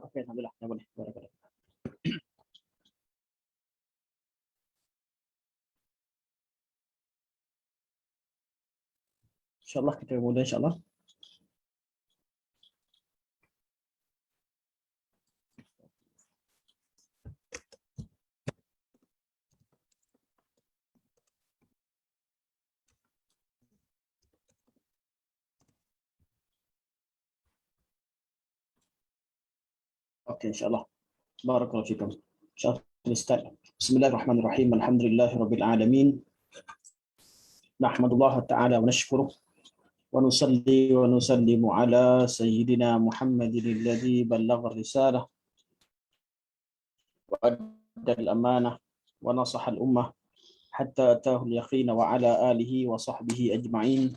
Okey, alhamdulillah. Ya boleh. Boleh. InsyaAllah kita mula insyaAllah. Okey, insyaAllah. Barakallahu fikum. InsyaAllah, Ustaz. Bismillahirrahmanirrahim. Alhamdulillahirabbil alamin. Nahmadullah ta'ala wa nashkuruh wa nusalli wa nusallimu ala sayyidina Muhammadin alladhi ballagha risalah wa adda al-amanah wa nasaha al-ummah hatta atahu al-yaqin wa ala alihi wa sahbihi ajma'in.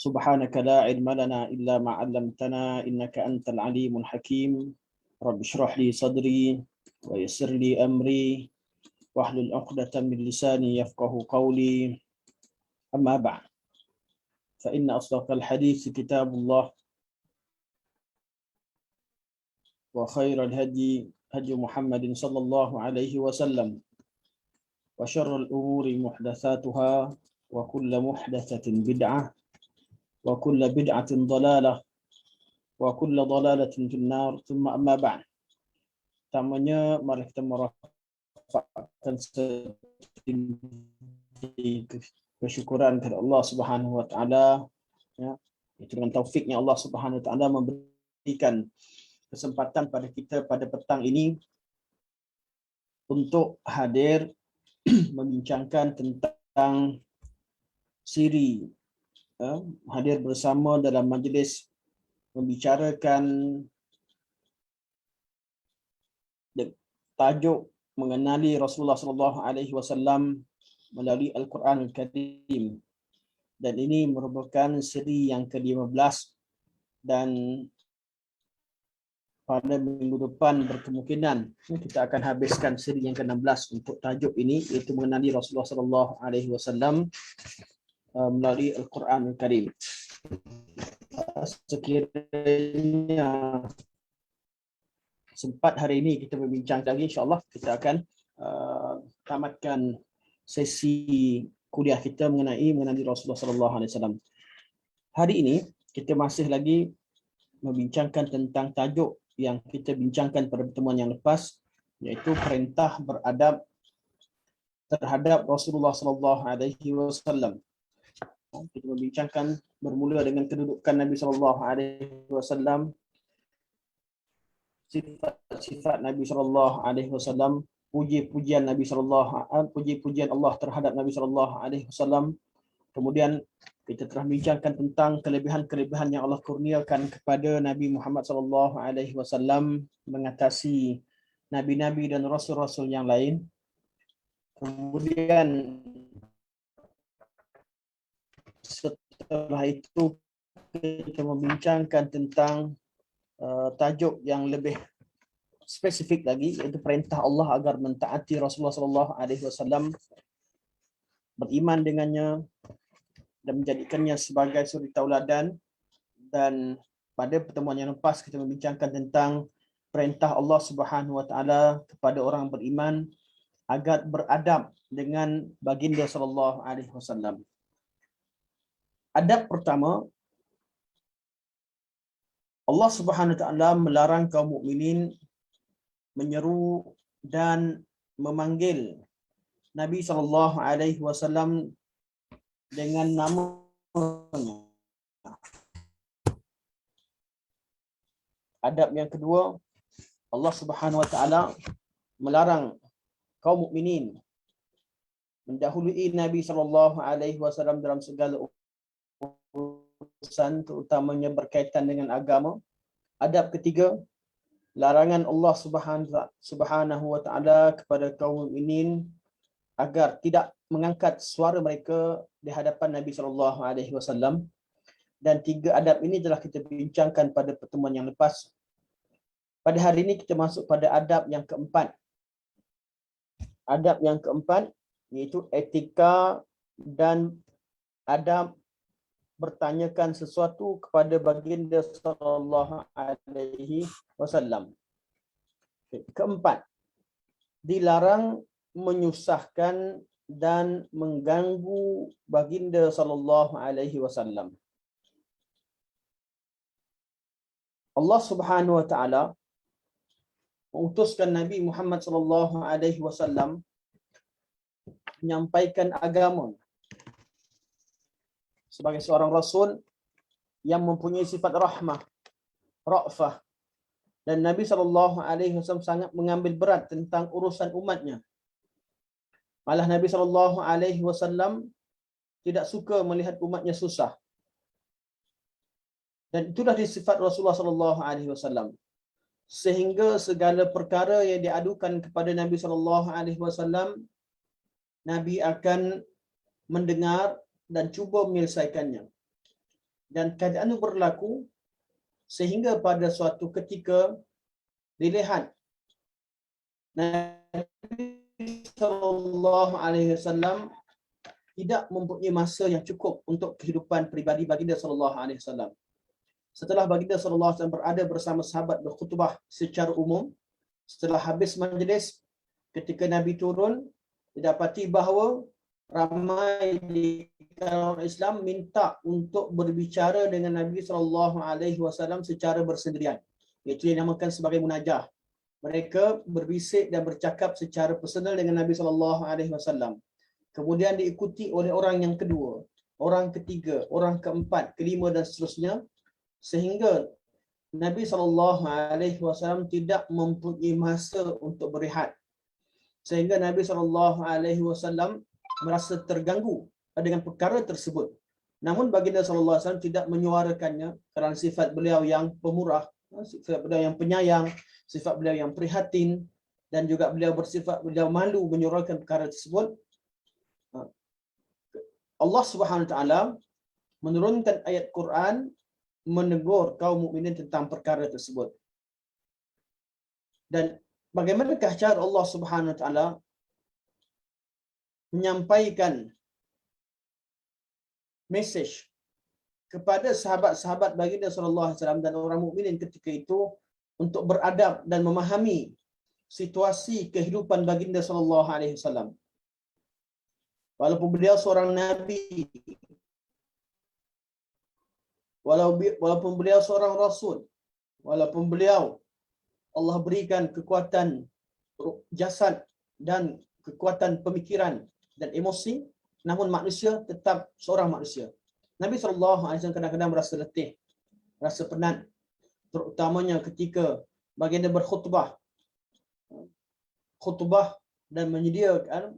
Subhanaka la ilma lana illa ma 'allamtana innaka antal alimul hakim. Rabbi shrah li sadri wa yassir li amri wahlul 'uqdatam min lisani yafqahu qawli. Amma ba'd. Fa inna asdaqal hadits kitabullah wa khairal hadi hadi Muhammadin sallallahu alaihi wasallam wa syarrul umuri muhdatsatuha wa kullu muhdatsatin bid'ah wa kullu bid'atin dhalalah wa kullu dhalalatin finnar. Thumma amma ba'd. Pertamanya mari kita merafakkan kesyukuran kepada Allah Subhanahu wa taala, ya, itu dengan taufiknya Allah Subhanahu wa taala memberikan kesempatan pada kita pada petang ini untuk hadir membincangkan tentang siri, hadir bersama dalam majlis membicarakan tajuk mengenali Rasulullah sallallahu alaihi wasallam melalui Al-Quran Al-Karim, dan ini merupakan seri yang ke-15, dan pada minggu depan berkemungkinan kita akan habiskan seri yang ke-16 untuk tajuk ini, iaitu mengenali Rasulullah sallallahu alaihi wasallam melalui Al-Quran Al-Karim. Sekiranya sempat hari ini kita berbincang lagi, insya-Allah kita akan tamatkan sesi kuliah kita mengenali Rasulullah sallallahu alaihi wasallam. Hari ini kita masih lagi membincangkan tentang tajuk yang kita bincangkan pada pertemuan yang lepas, iaitu perintah beradab terhadap Rasulullah sallallahu alaihi wasallam. Kita membincangkan bermula dengan kedudukan Nabi sallallahu alaihi wasallam, sifat-sifat Nabi sallallahu alaihi wasallam, puji-pujian Allah terhadap Nabi sallallahu alaihi wasallam. Kemudian kita telah bincangkan tentang kelebihan-kelebihan yang Allah kurniakan kepada Nabi Muhammad sallallahu alaihi wasallam mengatasi nabi-nabi dan rasul-rasul yang lain. Kemudian setelah itu kita membincangkan tentang tajuk yang lebih spesifik lagi, iaitu perintah Allah agar mentaati Rasulullah sallallahu alaihi wasallam, beriman dengannya dan menjadikannya sebagai suri tauladan. Dan pada pertemuan yang lepas kita membincangkan tentang perintah Allah Subhanahu wa taala kepada orang beriman agar beradab dengan baginda sallallahu alaihi wasallam. Adab pertama, Allah Subhanahu wa taala melarang kaum mukminin menyeru dan memanggil Nabi sallallahu alaihi wasallam dengan namanya. Adab yang kedua, Allah Subhanahu wa taala melarang kaum mukminin mendahului Nabi sallallahu alaihi wasallam dalam segala urusan, terutamanya berkaitan dengan agama. Adab ketiga, larangan Allah Subhanahu wa taala kepada kaum mukminin agar tidak mengangkat suara mereka di hadapan Nabi sallallahu alaihi wasallam. Dan tiga adab ini telah kita bincangkan pada pertemuan yang lepas. Pada hari ini kita masuk pada adab yang keempat. Adab yang keempat iaitu etika dan adab bertanyakan sesuatu kepada baginda sallallahu alaihi wasallam. Keempat, dilarang menyusahkan dan mengganggu baginda sallallahu alaihi wasallam. Allah Subhanahu wa taala mengutuskan Nabi Muhammad sallallahu alaihi wasallam menyampaikan agama sebagai seorang rasul yang mempunyai sifat rahmah, ra'fah, dan Nabi sallallahu alaihi wasallam sangat mengambil berat tentang urusan umatnya. Malah Nabi sallallahu alaihi wasallam tidak suka melihat umatnya susah. Dan itulah sifat Rasulullah sallallahu alaihi wasallam. Sehingga segala perkara yang diadukan kepada Nabi sallallahu alaihi wasallam, Nabi akan mendengar dan cuba menyelesaikannya. Dan keadaan itu berlaku sehingga pada suatu ketika dilihat Nabi sallallahu alaihi wasallam tidak mempunyai masa yang cukup untuk kehidupan peribadi baginda sallallahu alaihi wasallam. Setelah baginda sallallahu alaihi wasallam berada bersama sahabat berkhutbah secara umum, setelah habis majlis, ketika Nabi turun, didapati bahawa ramai di kalangan Islam minta untuk berbicara dengan Nabi sallallahu alaihi wasallam secara bersendirian. Itu yang dinamakan sebagai munajah. Mereka berbisik dan bercakap secara personal dengan Nabi sallallahu alaihi wasallam. Kemudian diikuti oleh orang yang kedua, orang ketiga, orang keempat, kelima dan seterusnya, sehingga Nabi sallallahu alaihi wasallam tidak mempunyai masa untuk berehat. Sehingga Nabi sallallahu alaihi wasallam merasa terganggu dengan perkara tersebut. Namun baginda sallallahu alaihi wasallam tidak menyuarakannya kerana sifat beliau yang pemurah, sifat beliau yang penyayang, sifat beliau yang prihatin, dan juga beliau malu menyuarakan perkara tersebut. Allah Subhanahu wa taala menurunkan ayat Quran menegur kaum mukminin tentang perkara tersebut. Dan bagaimanakah cara Allah Subhanahu wa taala menyampaikan mesej kepada sahabat-sahabat baginda sallallahu alaihi wasallam dan orang mukminin ketika itu untuk beradab dan memahami situasi kehidupan baginda sallallahu alaihi wasallam. Walaupun beliau seorang nabi, walaupun beliau seorang rasul, walaupun beliau Allah berikan kekuatan jasad dan kekuatan pemikiran dan emosi, namun manusia tetap seorang manusia. Nabi SAW kadang-kadang merasa letih, rasa penat, terutamanya ketika baginda berkhutbah dan menyediakan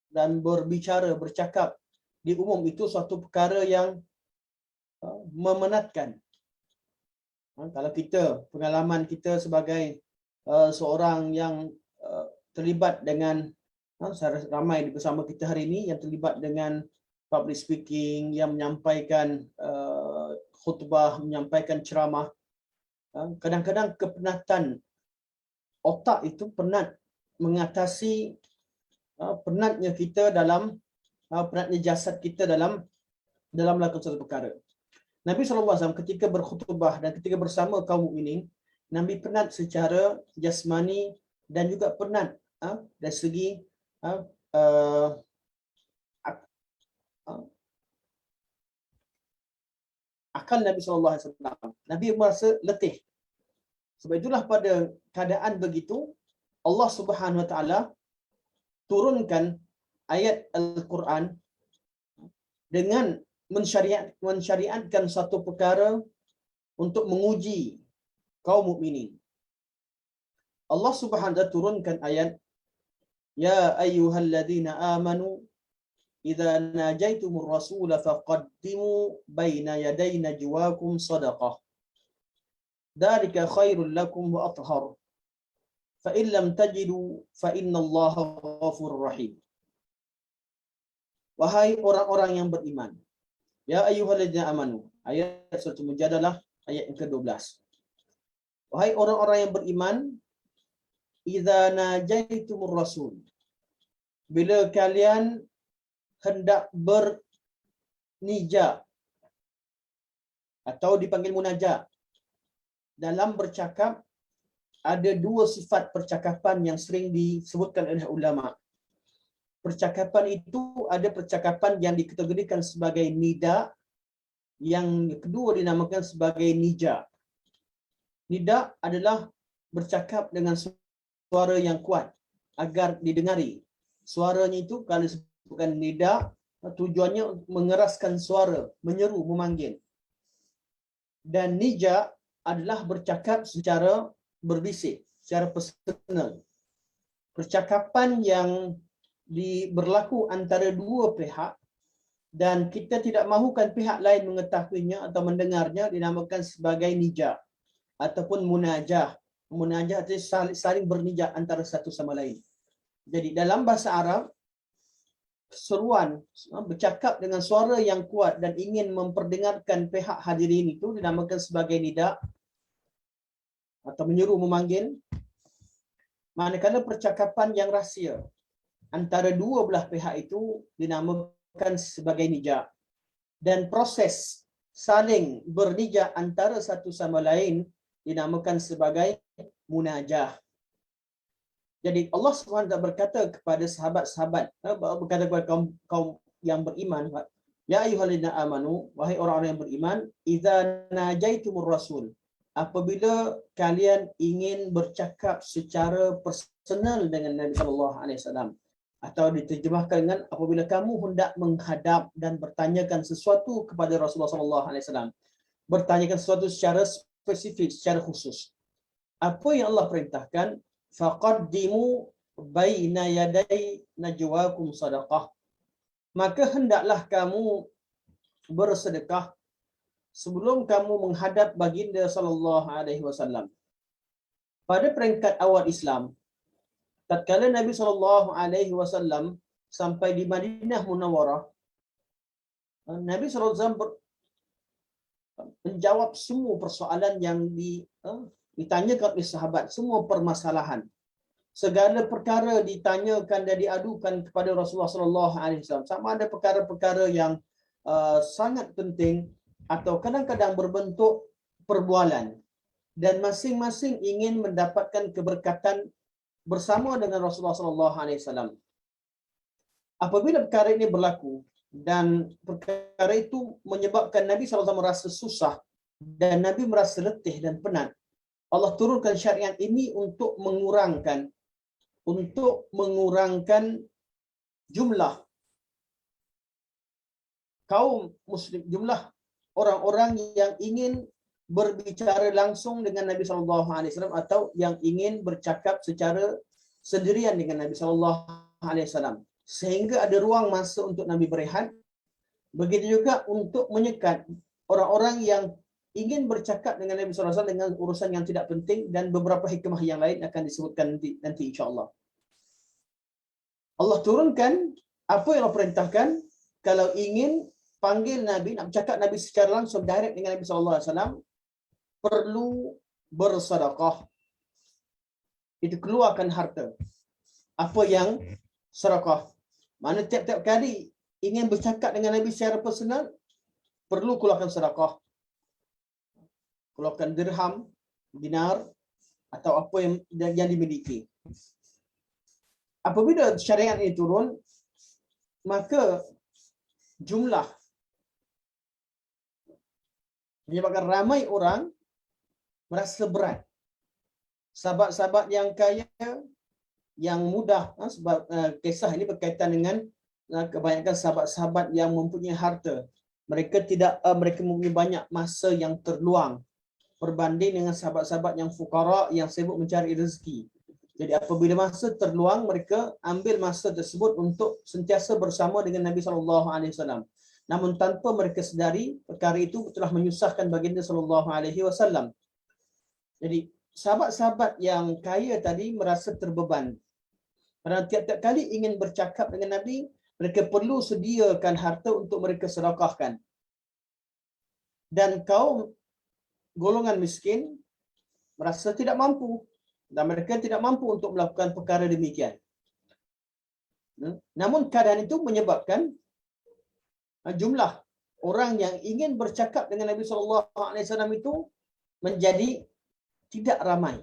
dan berbicara, bercakap di umum, itu suatu perkara yang memenatkan. Kalau kita, pengalaman kita sebagai seorang yang terlibat dengan ramai bersama kita hari ini yang terlibat dengan public speaking, yang menyampaikan khutbah, menyampaikan ceramah, kadang-kadang kepenatan otak itu penat mengatasi penatnya kita dalam penatnya jasad kita dalam melakukan suatu perkara. Nabi SAW ketika berkhutbah dan ketika bersama kaum mukminin, Nabi penat secara jasmani dan juga penat dari segi akal Nabi SAW. Nabi merasa letih. Sebab itulah pada keadaan begitu, Allah Subhanahu Wa Taala turunkan ayat Al-Quran dengan mensyariatkan satu perkara untuk menguji kaum mukminin. Allah Subhanahu Wa Taala turunkan ayat, Ya ayyuhalladzina amanu idza najaitumur rasul faqaddimu baina yaday najwakum sadaqah. Dzalika khairul lakum wa athhar. Fa in lam tajidu fa innallaha ghafurur rahim. Wahai orang-orang yang beriman. Ya ayyuhalladzina amanu. Ayat surah Mujadalah ayat yang ke-12. Wahai orang-orang yang beriman, idza najaitumur rasul. Bila kalian hendak bernija atau dipanggil munajat. Dalam bercakap ada dua sifat percakapan yang sering disebutkan oleh ulama. Percakapan itu ada percakapan yang dikategorikan sebagai nida, yang kedua dinamakan sebagai nija. Nida adalah bercakap dengan suara yang kuat agar didengari. Suaranya itu kalau disebutkan nida, tujuannya mengeraskan suara, menyeru, memanggil. Dan nija adalah bercakap secara berbisik, secara personal. Percakapan yang berlaku antara dua pihak dan kita tidak mahukan pihak lain mengetahuinya atau mendengarnya dinamakan sebagai nija ataupun munajah. Munajah itu saling bernijah antara satu sama lain. Jadi dalam bahasa Arab, seruan bercakap dengan suara yang kuat dan ingin memperdengarkan pihak hadirin itu dinamakan sebagai nida atau menyeru, memanggil. Manakala percakapan yang rahsia antara dua belah pihak itu dinamakan sebagai nija. Dan proses saling bernijah antara satu sama lain dinamakan sebagai munajah. Jadi Allah SWT berkata kepada sahabat-sahabat, berkata kepada kaum yang beriman, ya ayyuhallazina amanu, wahai orang-orang yang beriman, idza najaitumur rasul, apabila kalian ingin bercakap secara personal dengan Nabi sallallahu alaihi wasallam, atau diterjemahkan dengan apabila kamu hendak menghadap dan bertanyakan sesuatu kepada Rasulullah sallallahu alaihi wasallam, bertanyakan sesuatu secara spesifik, secara khusus. Apa yang Allah perintahkan, faqaddimu baina yaday najwakum sadaqah. Maka hendaklah kamu bersedekah sebelum kamu menghadap baginda sallallahu alaihi wasallam. Pada peringkat awal Islam, tatkala Nabi sallallahu alaihi wasallam sampai di Madinah Munawwarah, Nabi sallallahu alaihi wasallam menjawab semua persoalan yang ditanyakan oleh sahabat, semua permasalahan. Segala perkara ditanyakan dan diadukan kepada Rasulullah sallallahu alaihi wasallam. Sama ada perkara-perkara yang sangat penting atau kadang-kadang berbentuk perbualan, dan masing-masing ingin mendapatkan keberkatan bersama dengan Rasulullah sallallahu alaihi wasallam. Apabila perkara ini berlaku dan perkara itu menyebabkan Nabi sallallahu alaihi wasallam merasa susah dan Nabi merasa letih dan penat, Allah turunkan syariat ini untuk mengurangkan jumlah kaum muslim, jumlah orang-orang yang ingin berbicara langsung dengan Nabi sallallahu alaihi wasallam atau yang ingin bercakap secara sendirian dengan Nabi sallallahu alaihi wasallam, sehingga ada ruang masa untuk Nabi berehat. Begitu juga untuk menyekat orang-orang yang ingin bercakap dengan Nabi sallallahu alaihi wasallam dengan urusan yang tidak penting, dan beberapa hikmah yang lain akan disebutkan nanti insya-Allah. Allah turunkan apa yang Allah perintahkan. Kalau ingin panggil Nabi, nak bercakap Nabi secara langsung direct dengan Nabi sallallahu alaihi wasallam, perlu bersedekah. Itu keluarkan harta. Apa yang sedekah? Mana tiap-tiap kali ingin bercakap dengan Nabi secara personal, perlu keluarkan sedekah. Keluarkan dirham, dinar, atau apa yang dimiliki. Apabila syariat ini turun, maka jumlah menyebabkan ramai orang merasa berat. Sahabat-sahabat yang kaya, yang mudah, sebab kisah ini berkaitan dengan kebanyakan sahabat-sahabat yang mempunyai harta. Mereka mempunyai banyak masa yang terluang berbanding dengan sahabat-sahabat yang fukara, yang sibuk mencari rezeki. Jadi apabila masa terluang, mereka ambil masa tersebut untuk sentiasa bersama dengan Nabi sallallahu alaihi wasallam. Namun tanpa mereka sedari, perkara itu telah menyusahkan baginda sallallahu alaihi wasallam. Jadi sahabat-sahabat yang kaya tadi merasa terbeban. Kerana tiap-tiap kali ingin bercakap dengan Nabi, mereka perlu sediakan harta untuk mereka sedekahkan. Dan kaum golongan miskin merasa tidak mampu, dan mereka tidak mampu untuk melakukan perkara demikian. Namun keadaan itu menyebabkan jumlah orang yang ingin bercakap dengan Nabi SAW itu menjadi tidak ramai.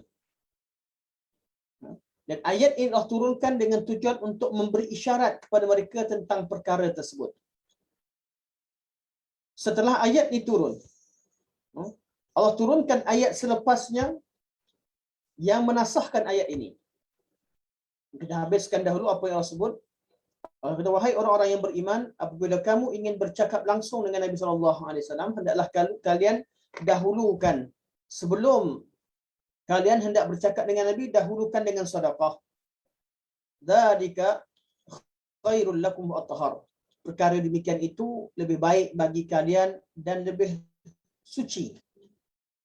Dan ayat ini Allah turunkan dengan tujuan untuk memberi isyarat kepada mereka tentang perkara tersebut. Setelah ayat ini turun, Allah turunkan ayat selepasnya yang menasahkan ayat ini. Kita habiskan dahulu apa yang Allah sebut. Allah kata, wahai orang-orang yang beriman, apabila kamu ingin bercakap langsung dengan Nabi SAW, hendaklah kalian dahulukan, sebelum kalian hendak bercakap dengan Nabi, dahulukan dengan sedekah. Dzalika khairul lakum wa athhar. Perkara demikian itu lebih baik bagi kalian dan lebih suci.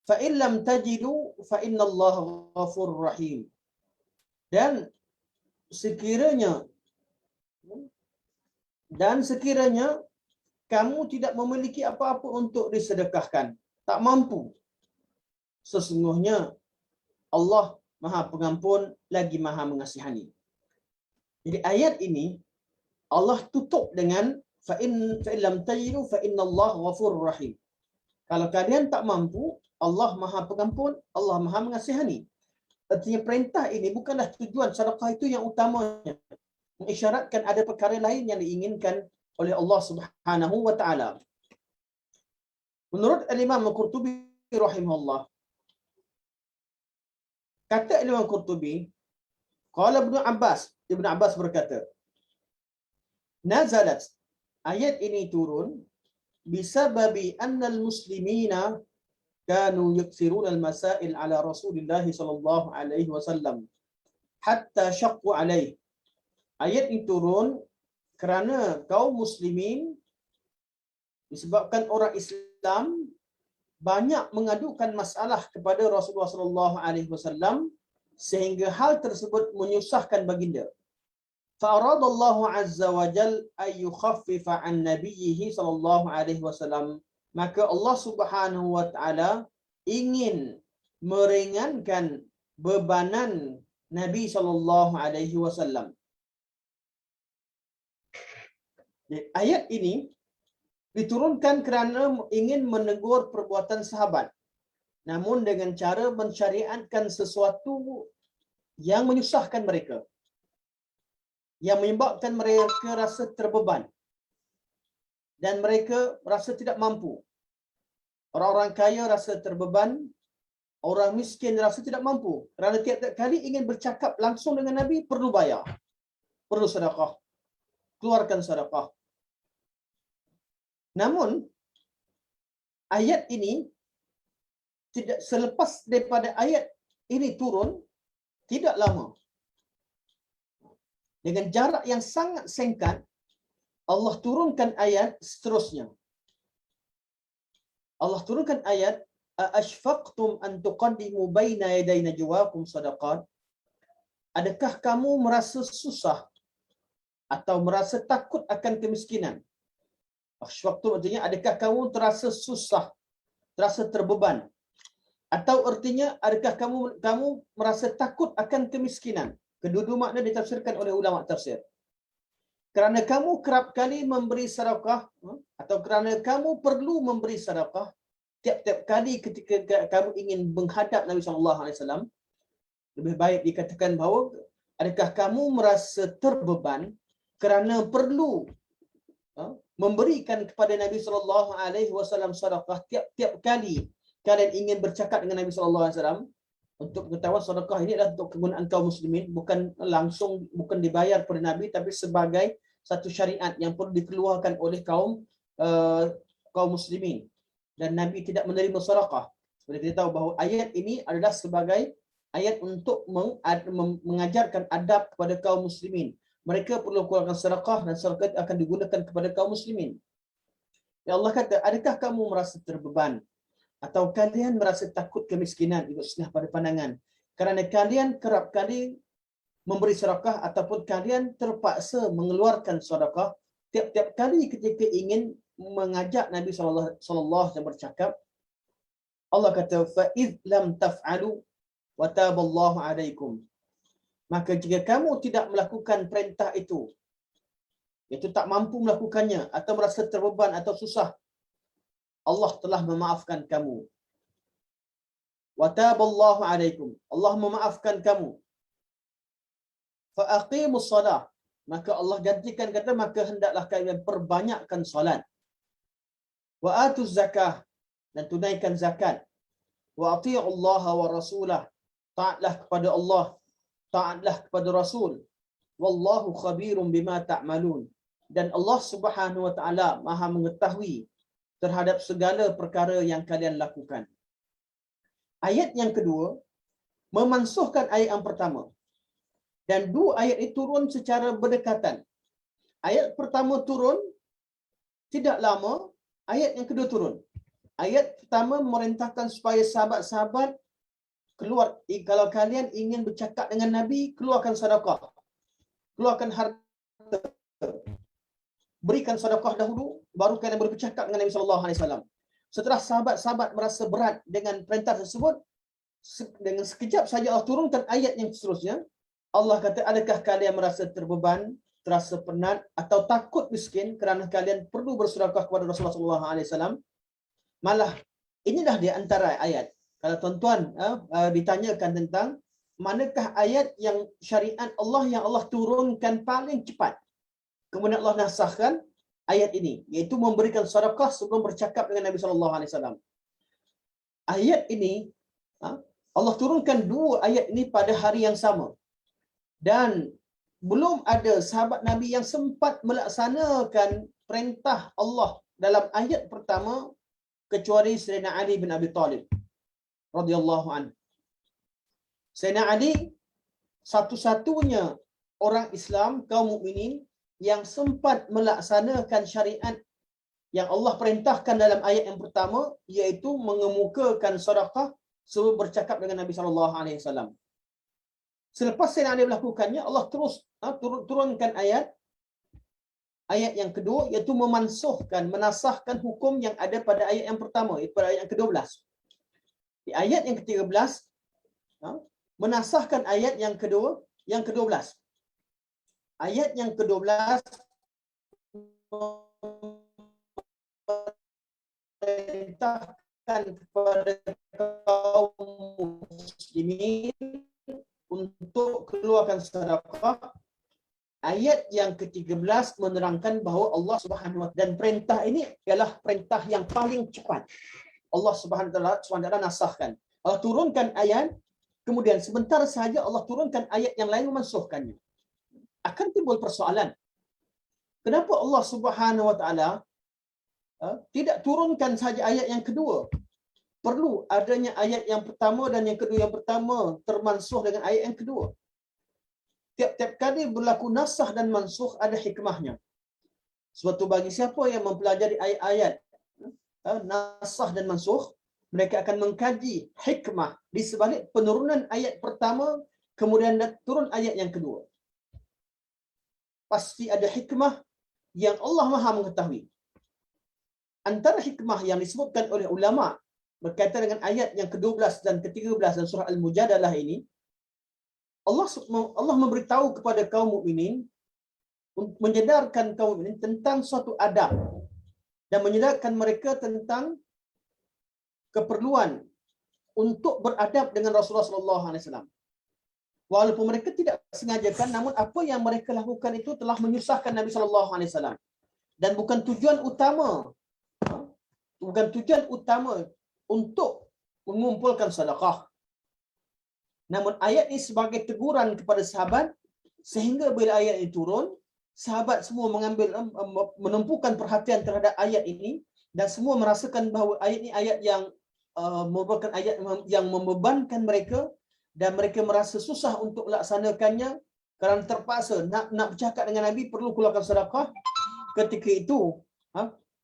Fa in lam tajidu fa innallaha ghafurur rahim. Dan sekiranya kamu tidak memiliki apa-apa untuk disedekahkan, tak mampu, sesungguhnya Allah Maha Pengampun lagi Maha Mengasihani. Jadi ayat ini Allah tutup dengan fa in lam tajidu fa innallaha ghafurur rahim. Kalau kalian tak mampu, Allah Maha Pengampun, Allah Maha Mengasihani. Artinya perintah ini bukanlah tujuan sedekah itu yang utamanya. Mengisyaratkan ada perkara lain yang diinginkan oleh Allah Subhanahu wa taala. Menurut Imam Al-Qurtubi rahimahullah, kata Imam Al-Qurtubi, qala Ibnu Abbas berkata, nazalat, ayat ini turun bisababi anna al-muslimina kanu yuksiruna al-masail ala Rasulillah sallallahu alaihi wasallam hatta syaqqu alaihi. Ayat ini turun kerana kaum muslimin, disebabkan orang Islam banyak mengadukan masalah kepada Rasulullah sallallahu alaihi wasallam sehingga hal tersebut menyusahkan baginda. Fa aradallahu azza wa jal ay yukhaffifa an nabiyhi sallallahu alaihi wasallam. Maka Allah Subhanahu wa taala ingin meringankan bebanan Nabi sallallahu alaihi wasallam. Ayat ini diturunkan kerana ingin menegur perbuatan sahabat, namun dengan cara mensyariatkan sesuatu yang menyusahkan mereka, yang menyebabkan mereka rasa terbeban dan mereka rasa tidak mampu. Orang-orang kaya rasa terbeban, orang miskin rasa tidak mampu. Kerana tiap-tiap kali ingin bercakap langsung dengan Nabi, perlu bayar, perlu sedekah, keluarkan sedekah. Namun ayat ini tidak selepas daripada ayat ini turun, tidak lama, dengan jarak yang sangat singkat, Allah turunkan ayat seterusnya. Allah turunkan ayat, "Ashfaqtum an tuqaddimu baina yaday najwakum sadaqat?" Adakah kamu merasa susah atau merasa takut akan kemiskinan? Ashfaqtum artinya adakah kamu terasa susah, terasa terbeban? Atau artinya adakah kamu merasa takut akan kemiskinan? Kedua-dua makna ditafsirkan oleh ulama tafsir. Kerana kamu kerap kali memberi sedekah, atau kerana kamu perlu memberi sedekah tiap-tiap kali ketika kamu ingin menghadap Nabi SAW, lebih baik dikatakan bahawa adakah kamu merasa terbeban kerana perlu memberikan kepada Nabi SAW sedekah tiap-tiap kali kalian ingin bercakap dengan Nabi SAW. Untuk ketahuan, sedekah ini adalah untuk kegunaan kaum muslimin, bukan langsung, bukan dibayar pada Nabi, tapi sebagai satu syariat yang perlu dikeluarkan oleh kaum muslimin. Dan Nabi tidak menerima sedekah. Seperti kita tahu bahawa ayat ini adalah sebagai ayat untuk mengajarkan adab kepada kaum muslimin. Mereka perlu keluarkan sedekah dan sedekah akan digunakan kepada kaum muslimin. Ya Allah kata, adakah kamu merasa terbeban atau kalian merasa takut kemiskinan? Itu setengah pada pandangan. Kerana kalian kerap kali memberi sedekah ataupun kalian terpaksa mengeluarkan sedekah tiap-tiap kali ketika ingin mengajak Nabi sallallahu alaihi bercakap. Allah kata, fa id lam taf'alu wa taballahu alaikum. Maka jika kamu tidak melakukan perintah itu, iaitu tak mampu melakukannya atau merasa terbeban atau susah, Allah telah memaafkan kamu. Wa taballahu alaikum, Allah memaafkan kamu. Fa aqimus salah, maka Allah gantikan kata maka hendaklah kalian perbanyakkan solat. Wa atuz zakah, dan tunaikan zakat. Wa ati'ullaha wa rasulah, taatlah kepada Allah, taatlah kepada Rasul. Wallahu khabirum bima ta'malun, dan Allah Subhanahu wa taala Maha mengetahui terhadap segala perkara yang kalian lakukan. Ayat yang kedua memansuhkan ayat yang pertama. Dan dua ayat ini turun secara berdekatan. Ayat pertama turun tidak lama, ayat yang kedua turun. Ayat pertama memerintahkan supaya sahabat-sahabat keluar, kalau kalian ingin bercakap dengan Nabi, keluarkan sedekah. Keluarkan harta. Berikan sedekah dahulu, baru kalian boleh bercakap dengan Nabi sallallahu alaihi wasallam. Setelah sahabat-sahabat merasa berat dengan perintah tersebut, dengan sekejap saja Allah turunkan ayat yang seterusnya. Allah kata, adakah kalian merasa terbeban, terasa penat atau takut miskin kerana kalian perlu bersedekah kepada Rasulullah sallallahu alaihi wasallam? Malah inilah di antara ayat. Kalau tuan-tuan ditanyakan tentang manakah ayat yang syariat Allah yang Allah turunkan paling cepat, kemudian Allah nasahkan ayat ini, iaitu memberikan sedekah sebelum bercakap dengan Nabi sallallahu alaihi wasallam. Ayat ini Allah turunkan dua ayat ini pada hari yang sama. Dan belum ada sahabat Nabi yang sempat melaksanakan perintah Allah dalam ayat pertama kecuali Sayyidina Ali bin Abi Talib radhiyallahu anhu. Sayyidina Ali satu-satunya orang Islam, kaum mukminin yang sempat melaksanakan syariat yang Allah perintahkan dalam ayat yang pertama, iaitu mengemukakan sedekah sebelum bercakap dengan Nabi sallallahu alaihi wasallam. Selepas Sayyidina Ali melakukannya, Allah terus turunkan ayat yang kedua, iaitu memansuhkan, menasahkan hukum yang ada pada ayat yang pertama, iaitu pada ayat yang ke-12. Di ayat yang ke-13 menasahkan ayat yang kedua, yang ke-12. Ayat yang ke-12 memerintahkan kepada kaum muslimin untuk keluarkan sedekah. Ayat yang ke-13 menerangkan bahawa Allah Subhanahu wa taala, dan perintah ini ialah perintah yang paling cepat. Allah Subhanahu wa taala nasahkan. Allah turunkan ayat, kemudian sebentar sahaja Allah turunkan ayat yang lain memansuhkannya. Akan timbul persoalan. Kenapa Allah Subhanahu wa taala tidak turunkan saja ayat yang kedua? Perlu adanya ayat yang pertama dan yang kedua. Yang pertama termansuh dengan ayat yang kedua. Tiap-tiap kali berlaku nasah dan mansuh ada hikmahnya. Sebab tu bagi siapa yang mempelajari ayat-ayat nasah dan mansuh, mereka akan mengkaji hikmah di sebalik penurunan ayat pertama kemudian turun ayat yang kedua. Pasti ada hikmah yang Allah Maha mengetahui. Antara hikmah yang disebutkan oleh ulama berkaitan dengan ayat yang ke-12 dan ke-13 dalam surah Al-Mujadalah ini, Allah memberitahu kepada kaum mukminin, menyedarkan kaum mukminin tentang suatu adab dan menyedarkan mereka tentang keperluan untuk beradab dengan Rasulullah sallallahu alaihi wasallam. Walaupun mereka tidak sengajakan, namun apa yang mereka lakukan itu telah menyusahkan Nabi sallallahu alaihi wasallam dan bukan tujuan utama untuk mengumpulkan sedekah. Namun ayat ini sebagai teguran kepada sahabat, sehingga bila ayat ini turun, sahabat semua menumpukan perhatian terhadap ayat ini dan semua merasakan bahawa ayat ini ayat yang merupakan ayat yang membebankan mereka dan mereka merasa susah untuk melaksanakannya kerana terpaksa nak bercakap dengan Nabi perlu keluarkan sedekah. Ketika itu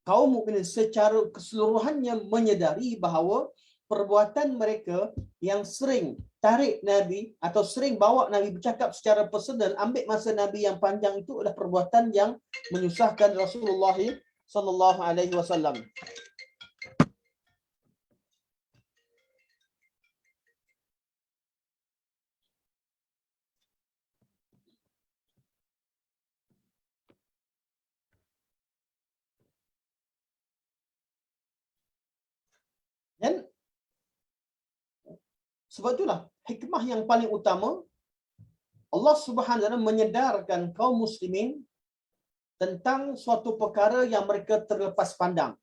kaum mukminin secara keseluruhannya menyedari bahawa perbuatan mereka yang sering tarik Nabi atau sering bawa Nabi bercakap secara personal, ambil masa Nabi yang panjang, itu adalah perbuatan yang menyusahkan Rasulullah sallallahu alaihi wasallam. Sebab itulah hikmah yang paling utama Allah Subhanahu wa taala menyedarkan kaum muslimin tentang suatu perkara yang mereka terlepas pandang,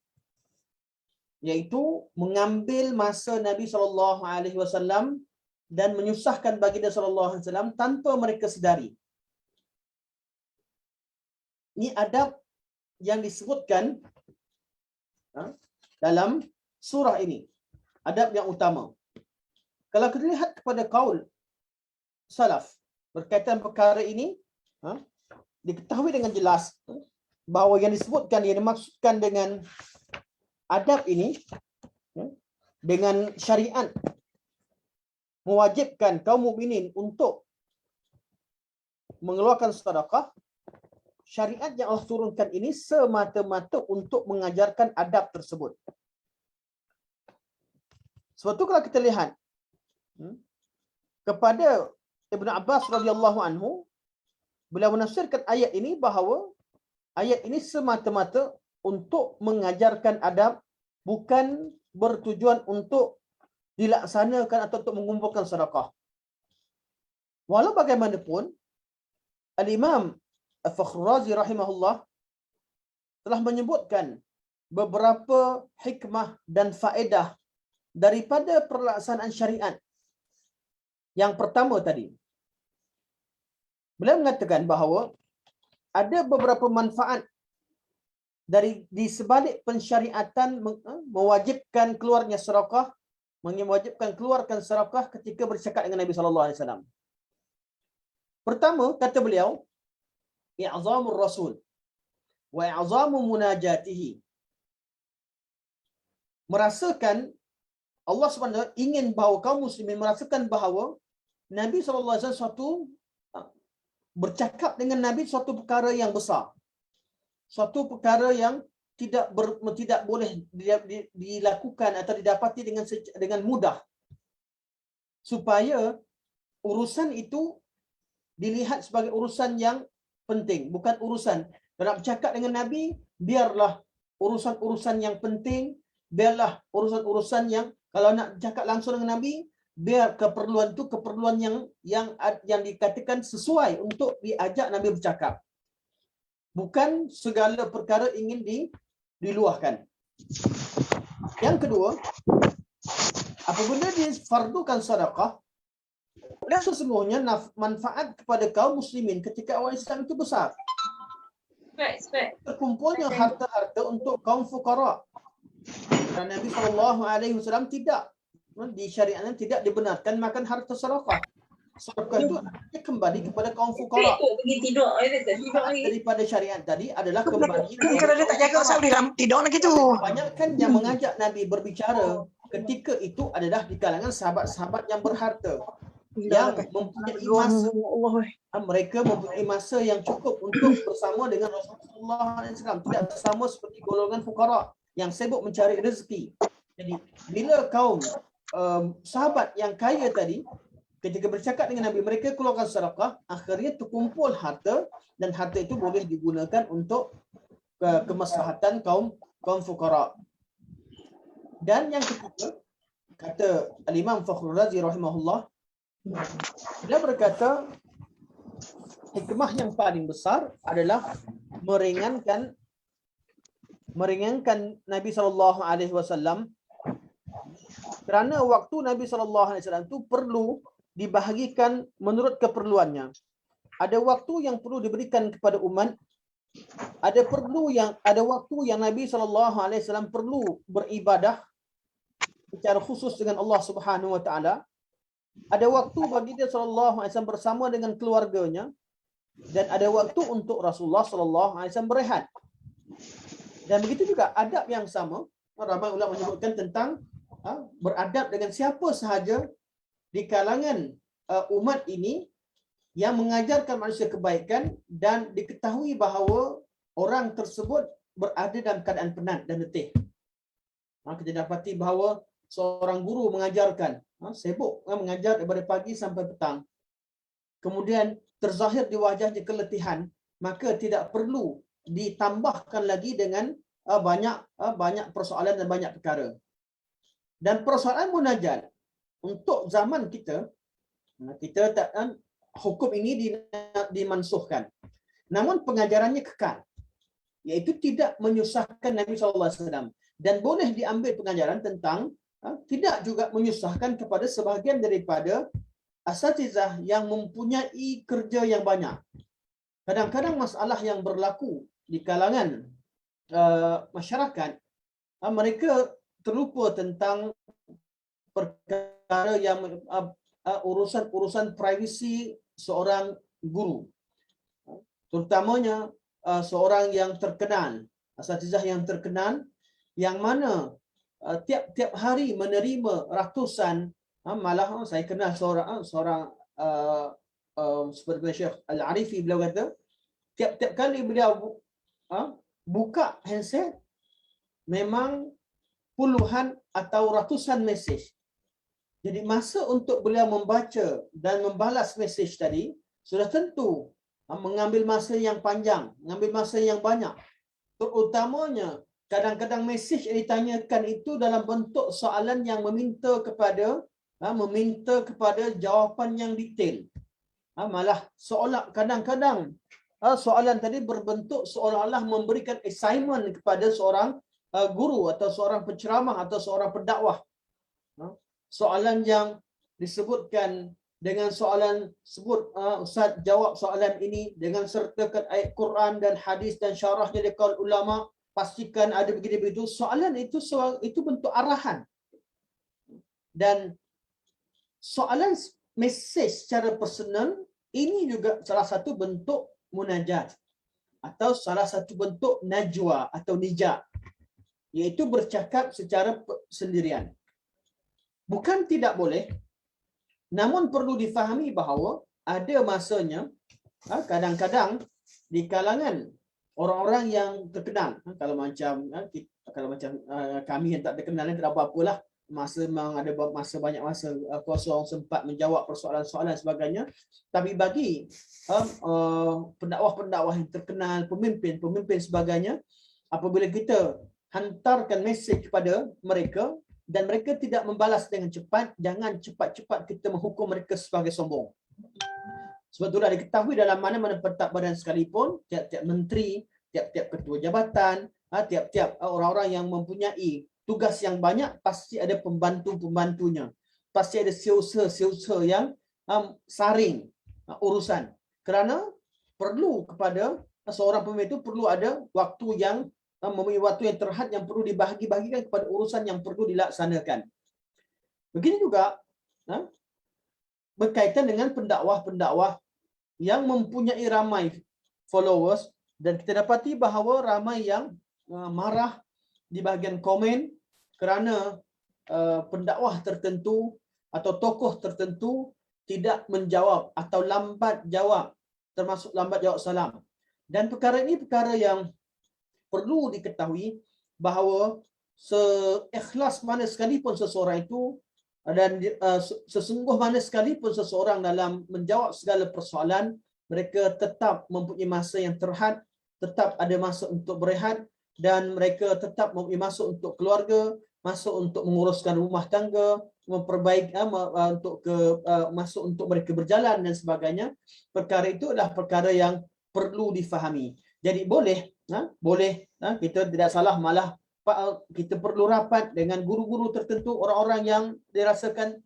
iaitu mengambil masa Nabi SAW dan menyusahkan baginda SAW tanpa mereka sedari. Ini adab yang disebutkan dalam surah ini, adab yang utama. Kalau kita lihat kepada kaul salaf berkaitan perkara ini, diketahui dengan jelas bahawa yang disebutkan, yang dimaksudkan dengan adab ini dengan syariat mewajibkan kaum mukminin untuk mengeluarkan sedekah. Syariat yang Allah turunkan ini semata-mata untuk mengajarkan adab tersebut. Sebab itu kalau kita lihat kepada Ibnu Abbas radhiyallahu anhu, beliau menafsirkan ayat ini bahawa ayat ini semata-mata untuk mengajarkan adab, bukan bertujuan untuk dilaksanakan atau untuk mengumpulkan sedekah. Walau bagaimanapun, Al-Imam Fakhrul Razi rahimahullah telah menyebutkan beberapa hikmah dan faedah daripada pelaksanaan syariat. Yang pertama tadi, beliau mengatakan bahawa ada beberapa manfaat dari di sebalik pensyariatan mewajibkan keluarnya sedekah, mewajibkan keluarkan sedekah ketika bercakap dengan Nabi sallallahu alaihi wasallam. Pertama, kata beliau, i'zamur rasul wa i'zamu munajatihi. Merasakan Allah Subhanahu ingin bahawa kaum muslimin merasakan bahawa Nabi sallallahu alaihi wasallam suatu bercakap dengan Nabi suatu perkara yang besar. Suatu perkara yang tidak boleh dilakukan atau didapati dengan mudah. Supaya urusan itu dilihat sebagai urusan yang penting, bukan urusan nak bercakap dengan Nabi, biarlah urusan-urusan yang penting, biarlah urusan-urusan yang kalau nak bercakap langsung dengan Nabi, biar keperluan itu keperluan yang dikatakan sesuai untuk diajak Nabi bercakap. Bukan segala perkara ingin diluahkan. Yang kedua, apabila difardukan sedekah, sesungguhnya manfaat kepada kaum muslimin ketika awal Islam itu besar. Terkumpulnya harta-harta untuk kaum fuqara. Dan Nabi SAW tidak di syariatnya tidak dibenarkan makan harta sedekah. Sedekah itu kembali kepada kaum fuqara. Daripada syariat tadi adalah kembali. Kalau dia tak jaga Saudi tidur lagi tu. Kebanyakan yang mengajak Nabi berbicara ketika itu adalah di kalangan sahabat-sahabat yang berharta, yang mempunyai masa. Mereka mempunyai masa yang cukup untuk bersama dengan Rasulullah SAW. Tidak bersama seperti golongan fuqara yang sibuk mencari rezeki. Jadi bila kaum sahabat yang kaya tadi ketika bercakap dengan Nabi, mereka keluarkan sedekah, akhirnya terkumpul harta, dan harta itu boleh digunakan untuk kemaslahatan kaum fuqara. Dan yang ketiga, kata Al-Imam Fakhrul Razi rahimahullah, dia berkata hikmah yang paling besar adalah meringankan Nabi sallallahu alaihi wasallam, kerana waktu Nabi sallallahu alaihi wasallam itu perlu dibahagikan menurut keperluannya. Ada waktu yang perlu diberikan kepada umat, ada waktu yang Nabi sallallahu alaihi wasallam perlu beribadah secara khusus dengan Allah Subhanahu wa taala. Ada waktu bagi dia sallallahu alaihi wasallam bersama dengan keluarganya, dan ada waktu untuk Rasulullah sallallahu alaihi wasallam berehat. Dan begitu juga adab yang sama, ramai ulama menyebutkan tentang beradab dengan siapa sahaja di kalangan umat ini yang mengajarkan manusia kebaikan dan diketahui bahawa orang tersebut berada dalam keadaan penat dan letih. Kita dapati bahawa seorang guru mengajarkan, sibuk mengajar daripada pagi sampai petang. Kemudian terzahir di wajahnya keletihan, maka tidak perlu ditambahkan lagi dengan banyak persoalan dan banyak perkara. Dan persoalan munajat, untuk zaman kita, kita tak hukum ini dimansuhkan. Namun pengajarannya kekal, iaitu tidak menyusahkan Nabi SAW, dan boleh diambil pengajaran tentang tidak juga menyusahkan kepada sebahagian daripada asatizah yang mempunyai kerja yang banyak. Kadang-kadang masalah yang berlaku di kalangan masyarakat, mereka terlupa tentang perkara yang urusan privasi seorang guru, terutamanya seorang yang terkenal, asatizah yang terkenal, yang mana tiap-tiap hari menerima ratusan, malah saya kenal seorang seperti Syekh Al-Arifi, beliau kata tiap-tiap kali beliau buka handset memang puluhan atau ratusan mesej. Jadi masa untuk beliau membaca dan membalas mesej tadi sudah tentu mengambil masa yang panjang, mengambil masa yang banyak. Terutamanya kadang-kadang mesej yang ditanyakan itu dalam bentuk soalan yang meminta kepada jawapan yang detail. Malah seolah kadang-kadang soalan tadi berbentuk seolah-olah memberikan assignment kepada seorang guru atau seorang penceramah atau seorang pendakwah. Soalan yang disebutkan dengan soalan sebut Ustaz jawab soalan ini dengan sertakan ayat Quran dan hadis dan syarahnya dari kaul ulama, pastikan ada begini begitu. Soalan itu bentuk arahan. Dan soalan mesej secara personal ini juga salah satu bentuk munajat atau salah satu bentuk najwa atau nija, iaitu bercakap secara sendirian. Bukan tidak boleh, namun perlu difahami bahawa ada masanya kadang-kadang di kalangan orang-orang yang terkenal, kalau macam kami yang tak terkenal tak ada apa-apalah, masa memang ada banyak masa kosong sempat menjawab persoalan-soalan sebagainya. Tapi bagi pendakwah-pendakwah yang terkenal, pemimpin sebagainya, apabila kita hantarkan mesej kepada mereka dan mereka tidak membalas dengan cepat, jangan cepat-cepat kita menghukum mereka sebagai sombong. Sebab itu dah diketahui dalam mana-mana pentadbiran sekalipun, tiap-tiap menteri, tiap-tiap ketua jabatan, tiap-tiap orang-orang yang mempunyai tugas yang banyak, pasti ada pembantu-pembantunya. Pasti ada seusa yang saring urusan. Kerana perlu kepada seorang pemimpin itu perlu ada waktu yang mempunyai waktu yang terhad yang perlu dibahagi-bahagikan kepada urusan yang perlu dilaksanakan. Begini juga berkaitan dengan pendakwah-pendakwah yang mempunyai ramai followers, dan kita dapati bahawa ramai yang marah di bahagian komen kerana pendakwah tertentu atau tokoh tertentu tidak menjawab atau lambat jawab, termasuk lambat jawab salam. Dan perkara ini perkara yang perlu diketahui bahawa seikhlas mana sekalipun seseorang itu dan sesungguh mana sekalipun seseorang dalam menjawab segala persoalan, mereka tetap mempunyai masa yang terhad, tetap ada masa untuk berehat, dan mereka tetap mempunyai masa untuk keluarga, masa untuk menguruskan rumah tangga, memperbaiki masa untuk mereka berjalan dan sebagainya. Perkara itu adalah perkara yang perlu difahami. Jadi boleh kita tidak salah, malah kita perlu rapat dengan guru-guru tertentu, orang-orang yang dirasakan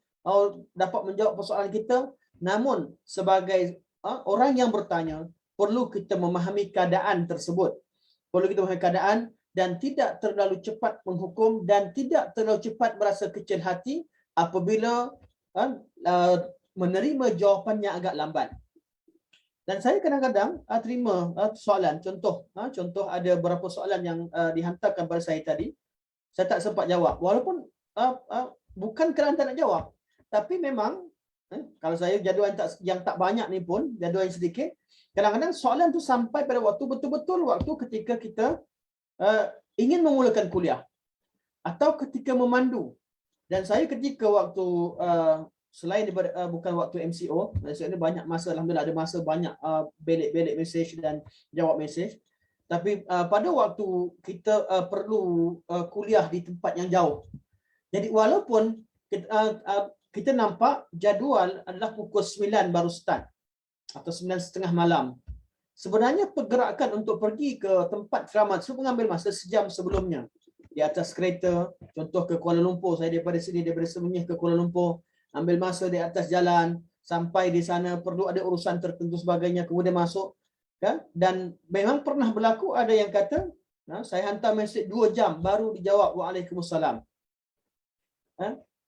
dapat menjawab persoalan kita. Namun sebagai orang yang bertanya, perlu kita memahami keadaan tersebut. Perlu kita memahami keadaan dan tidak terlalu cepat menghukum dan tidak terlalu cepat merasa kecil hati apabila menerima jawapan yang agak lambat. Dan saya kadang-kadang terima soalan, contoh ada beberapa soalan yang dihantarkan pada saya tadi, saya tak sempat jawab. Walaupun bukan kerana tak nak jawab, tapi memang kalau saya jadual yang tak banyak ni pun, jadual yang sedikit, kadang-kadang soalan tu sampai pada waktu betul-betul waktu ketika kita ingin memulakan kuliah atau ketika memandu. Dan saya ketika waktu selain daripada bukan waktu MCO, maksudnya banyak masa, alhamdulillah ada masa banyak belik-belik mesej dan jawab mesej. Tapi pada waktu kita perlu kuliah di tempat yang jauh. Jadi walaupun kita nampak jadual adalah pukul 9 baru start atau 9:30 malam. Sebenarnya pergerakan untuk pergi ke tempat keramat itu mengambil masa sejam sebelumnya. Di atas kereta, contoh ke Kuala Lumpur, saya daripada sini, daripada Semenyih ke Kuala Lumpur, ambil masa di atas jalan, sampai di sana perlu ada urusan tertentu sebagainya, kemudian masuk. Kan? Dan memang pernah berlaku ada yang kata, saya hantar mesej 2 jam baru dijawab Waalaikumsalam.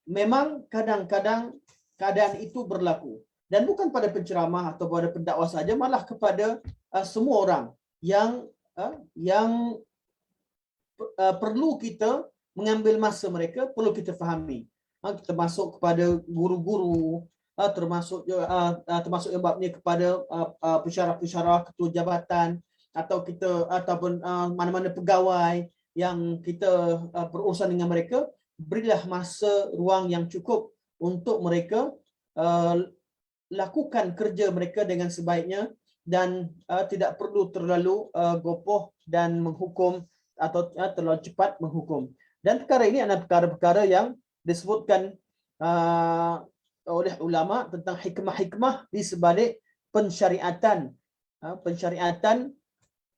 Memang kadang-kadang keadaan itu berlaku. Dan bukan pada penceramah atau pada pendakwah saja, malah kepada semua orang yang perlu kita mengambil masa mereka, perlu kita fahami. Kita masuk kepada guru-guru, termasuk yang babnya kepada pensyarah-pensyarah, ketua jabatan, atau kita ataupun mana-mana pegawai yang kita berurusan dengan mereka, berilah masa ruang yang cukup untuk mereka lakukan kerja mereka dengan sebaiknya dan tidak perlu terlalu gopoh dan menghukum atau terlalu cepat menghukum. Dan perkara ini adalah perkara-perkara yang disebutkan oleh ulama tentang hikmah-hikmah di sebalik pensyariatan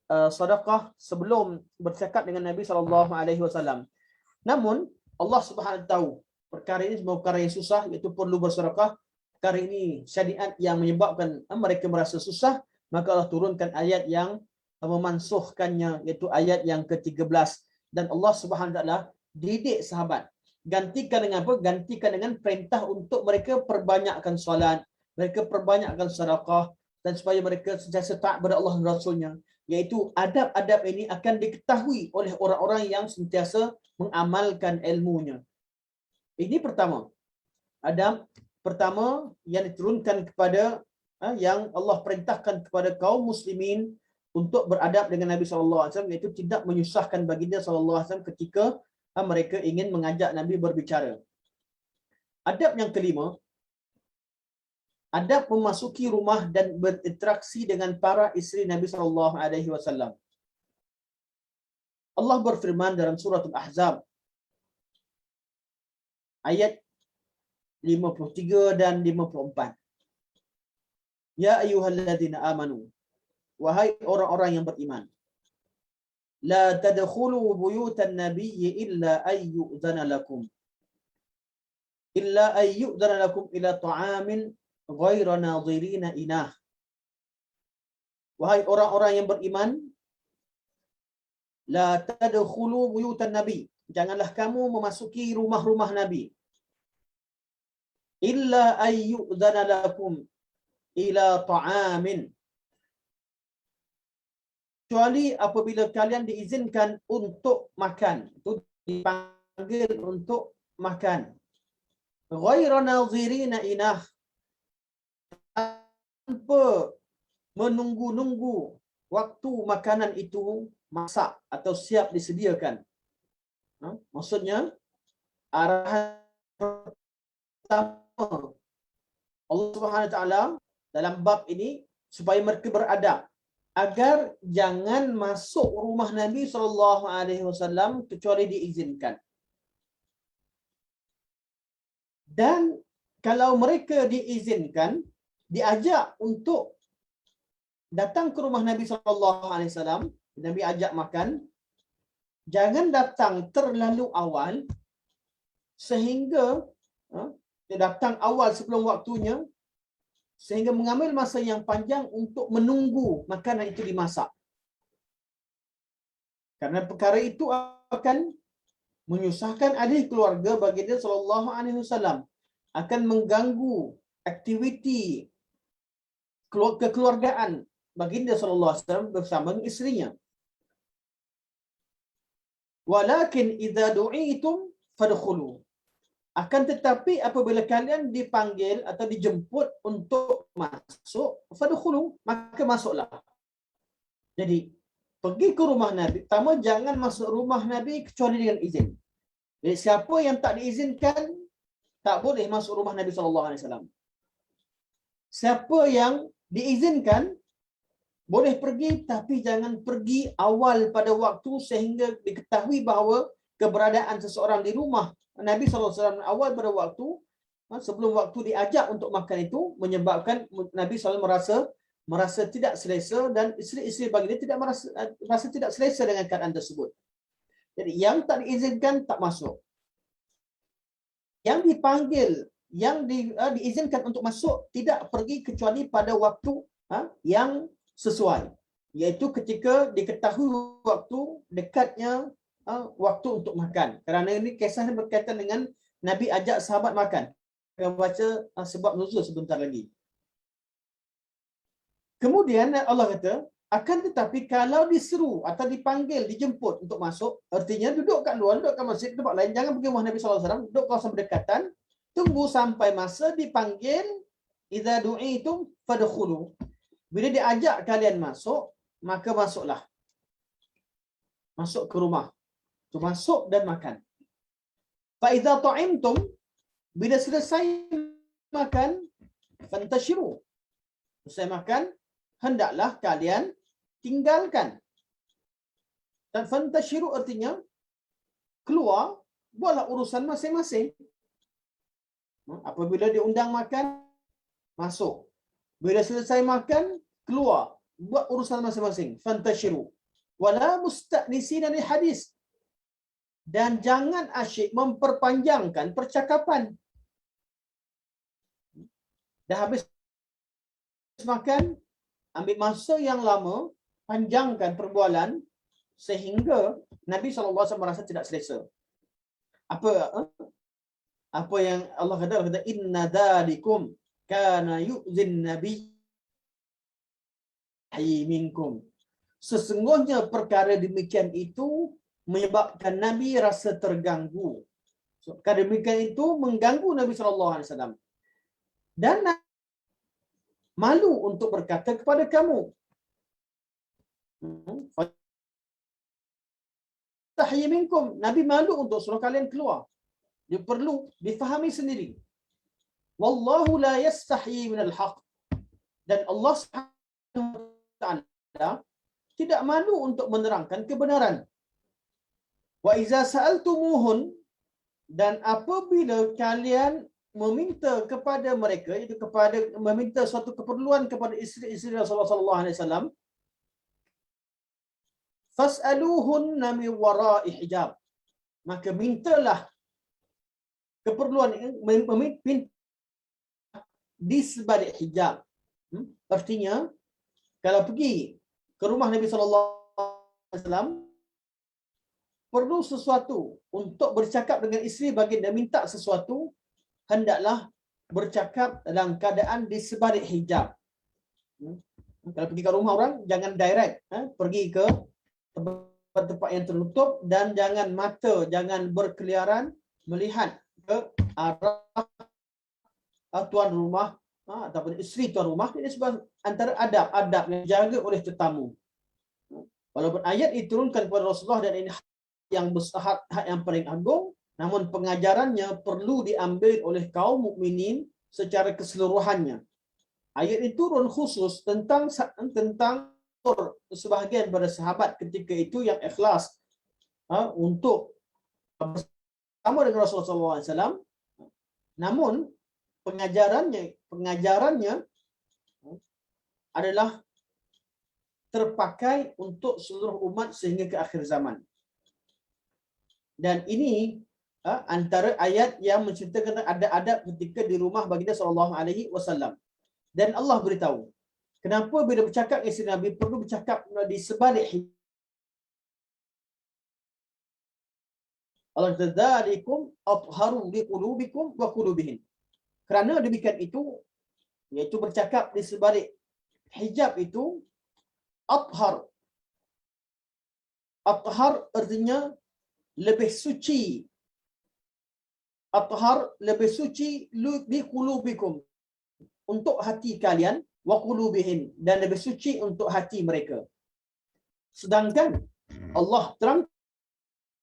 sedekah sebelum bercakap dengan Nabi SAW. Namun Allah Subhanahu tahu perkara ini sebuah perkara yang susah, iaitu perlu bersedekah. Perkara ini syariat yang menyebabkan mereka merasa susah, maka Allah turunkan ayat yang memansuhkannya, iaitu ayat yang ke-13. Dan Allah Subhanahu taala didik sahabat. Gantikan dengan apa? Gantikan dengan perintah untuk mereka perbanyakkan solat, mereka perbanyakkan sedekah, dan supaya mereka sentiasa taat kepada Allah dan Rasulnya. Iaitu adab-adab ini akan diketahui oleh orang-orang yang sentiasa mengamalkan ilmunya. Ini pertama. Adab pertama yang diturunkan kepada yang Allah perintahkan kepada kaum muslimin untuk beradab dengan Nabi SAW, iaitu tidak menyusahkan baginda SAW ketika mereka ingin mengajak Nabi berbicara. Adab yang kelima, adab memasuki rumah dan berinteraksi dengan para isteri Nabi SAW. Allah berfirman dalam surah Al-Ahzab ayat 53 dan 54. Ya ayyuhalladzina amanu, wahai orang-orang yang beriman, la tadkhulu buyutan nabiyyi illa ayyu'zana lakum ila ta'amin ghaira nadhirina inah. Wahai orang-orang yang beriman, la tadkhulu buyutan nabi, janganlah kamu memasuki rumah-rumah Nabi, illa ayyu'zana lakum ila ta'amin, kecuali apabila kalian diizinkan untuk makan, itu dipanggil untuk makan. Ghaira nadhirina inah, tanpa menunggu-nunggu waktu makanan itu masak atau siap disediakan. Maksudnya arahan pertama Allah Subhanahu taala dalam bab ini supaya mereka beradab agar jangan masuk rumah Nabi SAW kecuali diizinkan. Dan kalau mereka diizinkan, diajak untuk datang ke rumah Nabi SAW, Nabi ajak makan, jangan datang terlalu awal sehingga dia datang awal sebelum waktunya, sehingga mengambil masa yang panjang untuk menunggu makanan itu dimasak. Karena perkara itu akan menyusahkan ahli keluarga baginda SAW, akan mengganggu aktiviti kekeluargaan baginda SAW bersama isterinya. Walakin idza du'itum fadkhulu, akan tetapi apabila kalian dipanggil atau dijemput untuk masuk, fadkhulu, maka masuklah. Jadi pergi ke rumah Nabi, pertama jangan masuk rumah Nabi kecuali dengan izin. Jadi siapa yang tak diizinkan tak boleh masuk rumah Nabi SAW. Siapa yang diizinkan boleh pergi, tapi jangan pergi awal pada waktu sehingga diketahui bahawa keberadaan seseorang di rumah Nabi SAW awal pada waktu sebelum waktu diajak untuk makan itu menyebabkan Nabi SAW merasa tidak selesa dan isteri-isteri baginda tidak merasa tidak selesa dengan keadaan tersebut. Jadi yang tak diizinkan tak masuk. Yang dipanggil, yang diizinkan untuk masuk tidak pergi kecuali pada waktu yang sesuai, iaitu ketika diketahui waktu dekatnya waktu untuk makan. Kerana ini kisahnya berkaitan dengan Nabi ajak sahabat makan. Kita baca sebab nuzul sebentar lagi. Kemudian Allah kata, akan tetapi kalau diseru atau dipanggil, dijemput untuk masuk, artinya duduk kat luar, duduk kat masjid, tempat lain, jangan pergi rumah Nabi SAW, duduk kawasan berdekatan, tunggu sampai masa dipanggil, idza du'itum fadkhulu. Bila diajak kalian masuk, maka masuklah. Masuk ke rumah. Tu masuk dan makan. Fa idza ta'imtum, bila selesai makan, fantashiru. Selesai makan, hendaklah kalian tinggalkan. Dan fantashiru artinya keluar, buatlah urusan masing-masing. Apabila diundang makan, masuk. Bila selesai makan, keluar, buat urusan masing-masing. Fantashiru. Wala musta'nisina li hadis. Dan jangan asyik memperpanjangkan percakapan. Dah habis makan, ambil masa yang lama, panjangkan perbualan sehingga Nabi SAW merasa tidak selesa. Apa yang Allah kata, inna dzalikum kana yu'zin nabi minkum. Sesungguhnya perkara demikian itu menyebabkan Nabi rasa terganggu. Perkara demikian itu mengganggu Nabi SAW. Dan malu untuk berkata kepada kamu. Tahyi minkum. Nabi malu untuk suruh kalian keluar. Dia perlu difahami sendiri. Wallahu la yastahyi minal haq. Dan Allah SWT tidak malu untuk menerangkan kebenaran. Wa iza sa'altumuhun, dan apabila kalian meminta kepada mereka, itu meminta suatu keperluan kepada isteri-isteri Rasulullah sallallahu alaihi wasallam, fas'aluhunna min wara'i hijab. Maka mintalah keperluan di sebalik hijab. Artinya kalau pergi ke rumah Nabi sallallahu alaihi wasallam, perlu sesuatu untuk bercakap dengan isteri baginda, minta sesuatu, hendaklah bercakap dalam keadaan di sebalik hijab. Kalau pergi ke rumah orang, jangan direct, pergi ke tempat-tempat yang tertutup, dan jangan mata, jangan berkeliaran melihat ke arah tuan rumah ataupun isteri tuan rumah. Ini sebab antara adab-adab yang dijaga oleh tetamu. Walaupun ayat diturunkan kepada Rasulullah dan ini yang besar, hak yang paling agung, namun pengajarannya perlu diambil oleh kaum mukminin secara keseluruhannya. Ayat itu turun khusus tentang sebahagian pada sahabat ketika itu yang ikhlas untuk bersama dengan Rasulullah SAW. Namun pengajarannya adalah terpakai untuk seluruh umat sehingga ke akhir zaman. Dan ini antara ayat yang menceritakan ada adab ketika di rumah baginda sallallahu alaihi wasallam. Dan Allah beritahu, kenapa bila bercakap dengan isteri Nabi perlu bercakap di sebalik hijab. Allah kata, "Dzalikum athharu liqulubikum wa qulubihim." Kerana demikian itu, iaitu bercakap di sebalik hijab itu athhar. Athhar artinya lebih suci. Athhar lebih suci li qulubikum, untuk hati kalian, wa qulubihim, dan lebih suci untuk hati mereka. Sedangkan Allah terang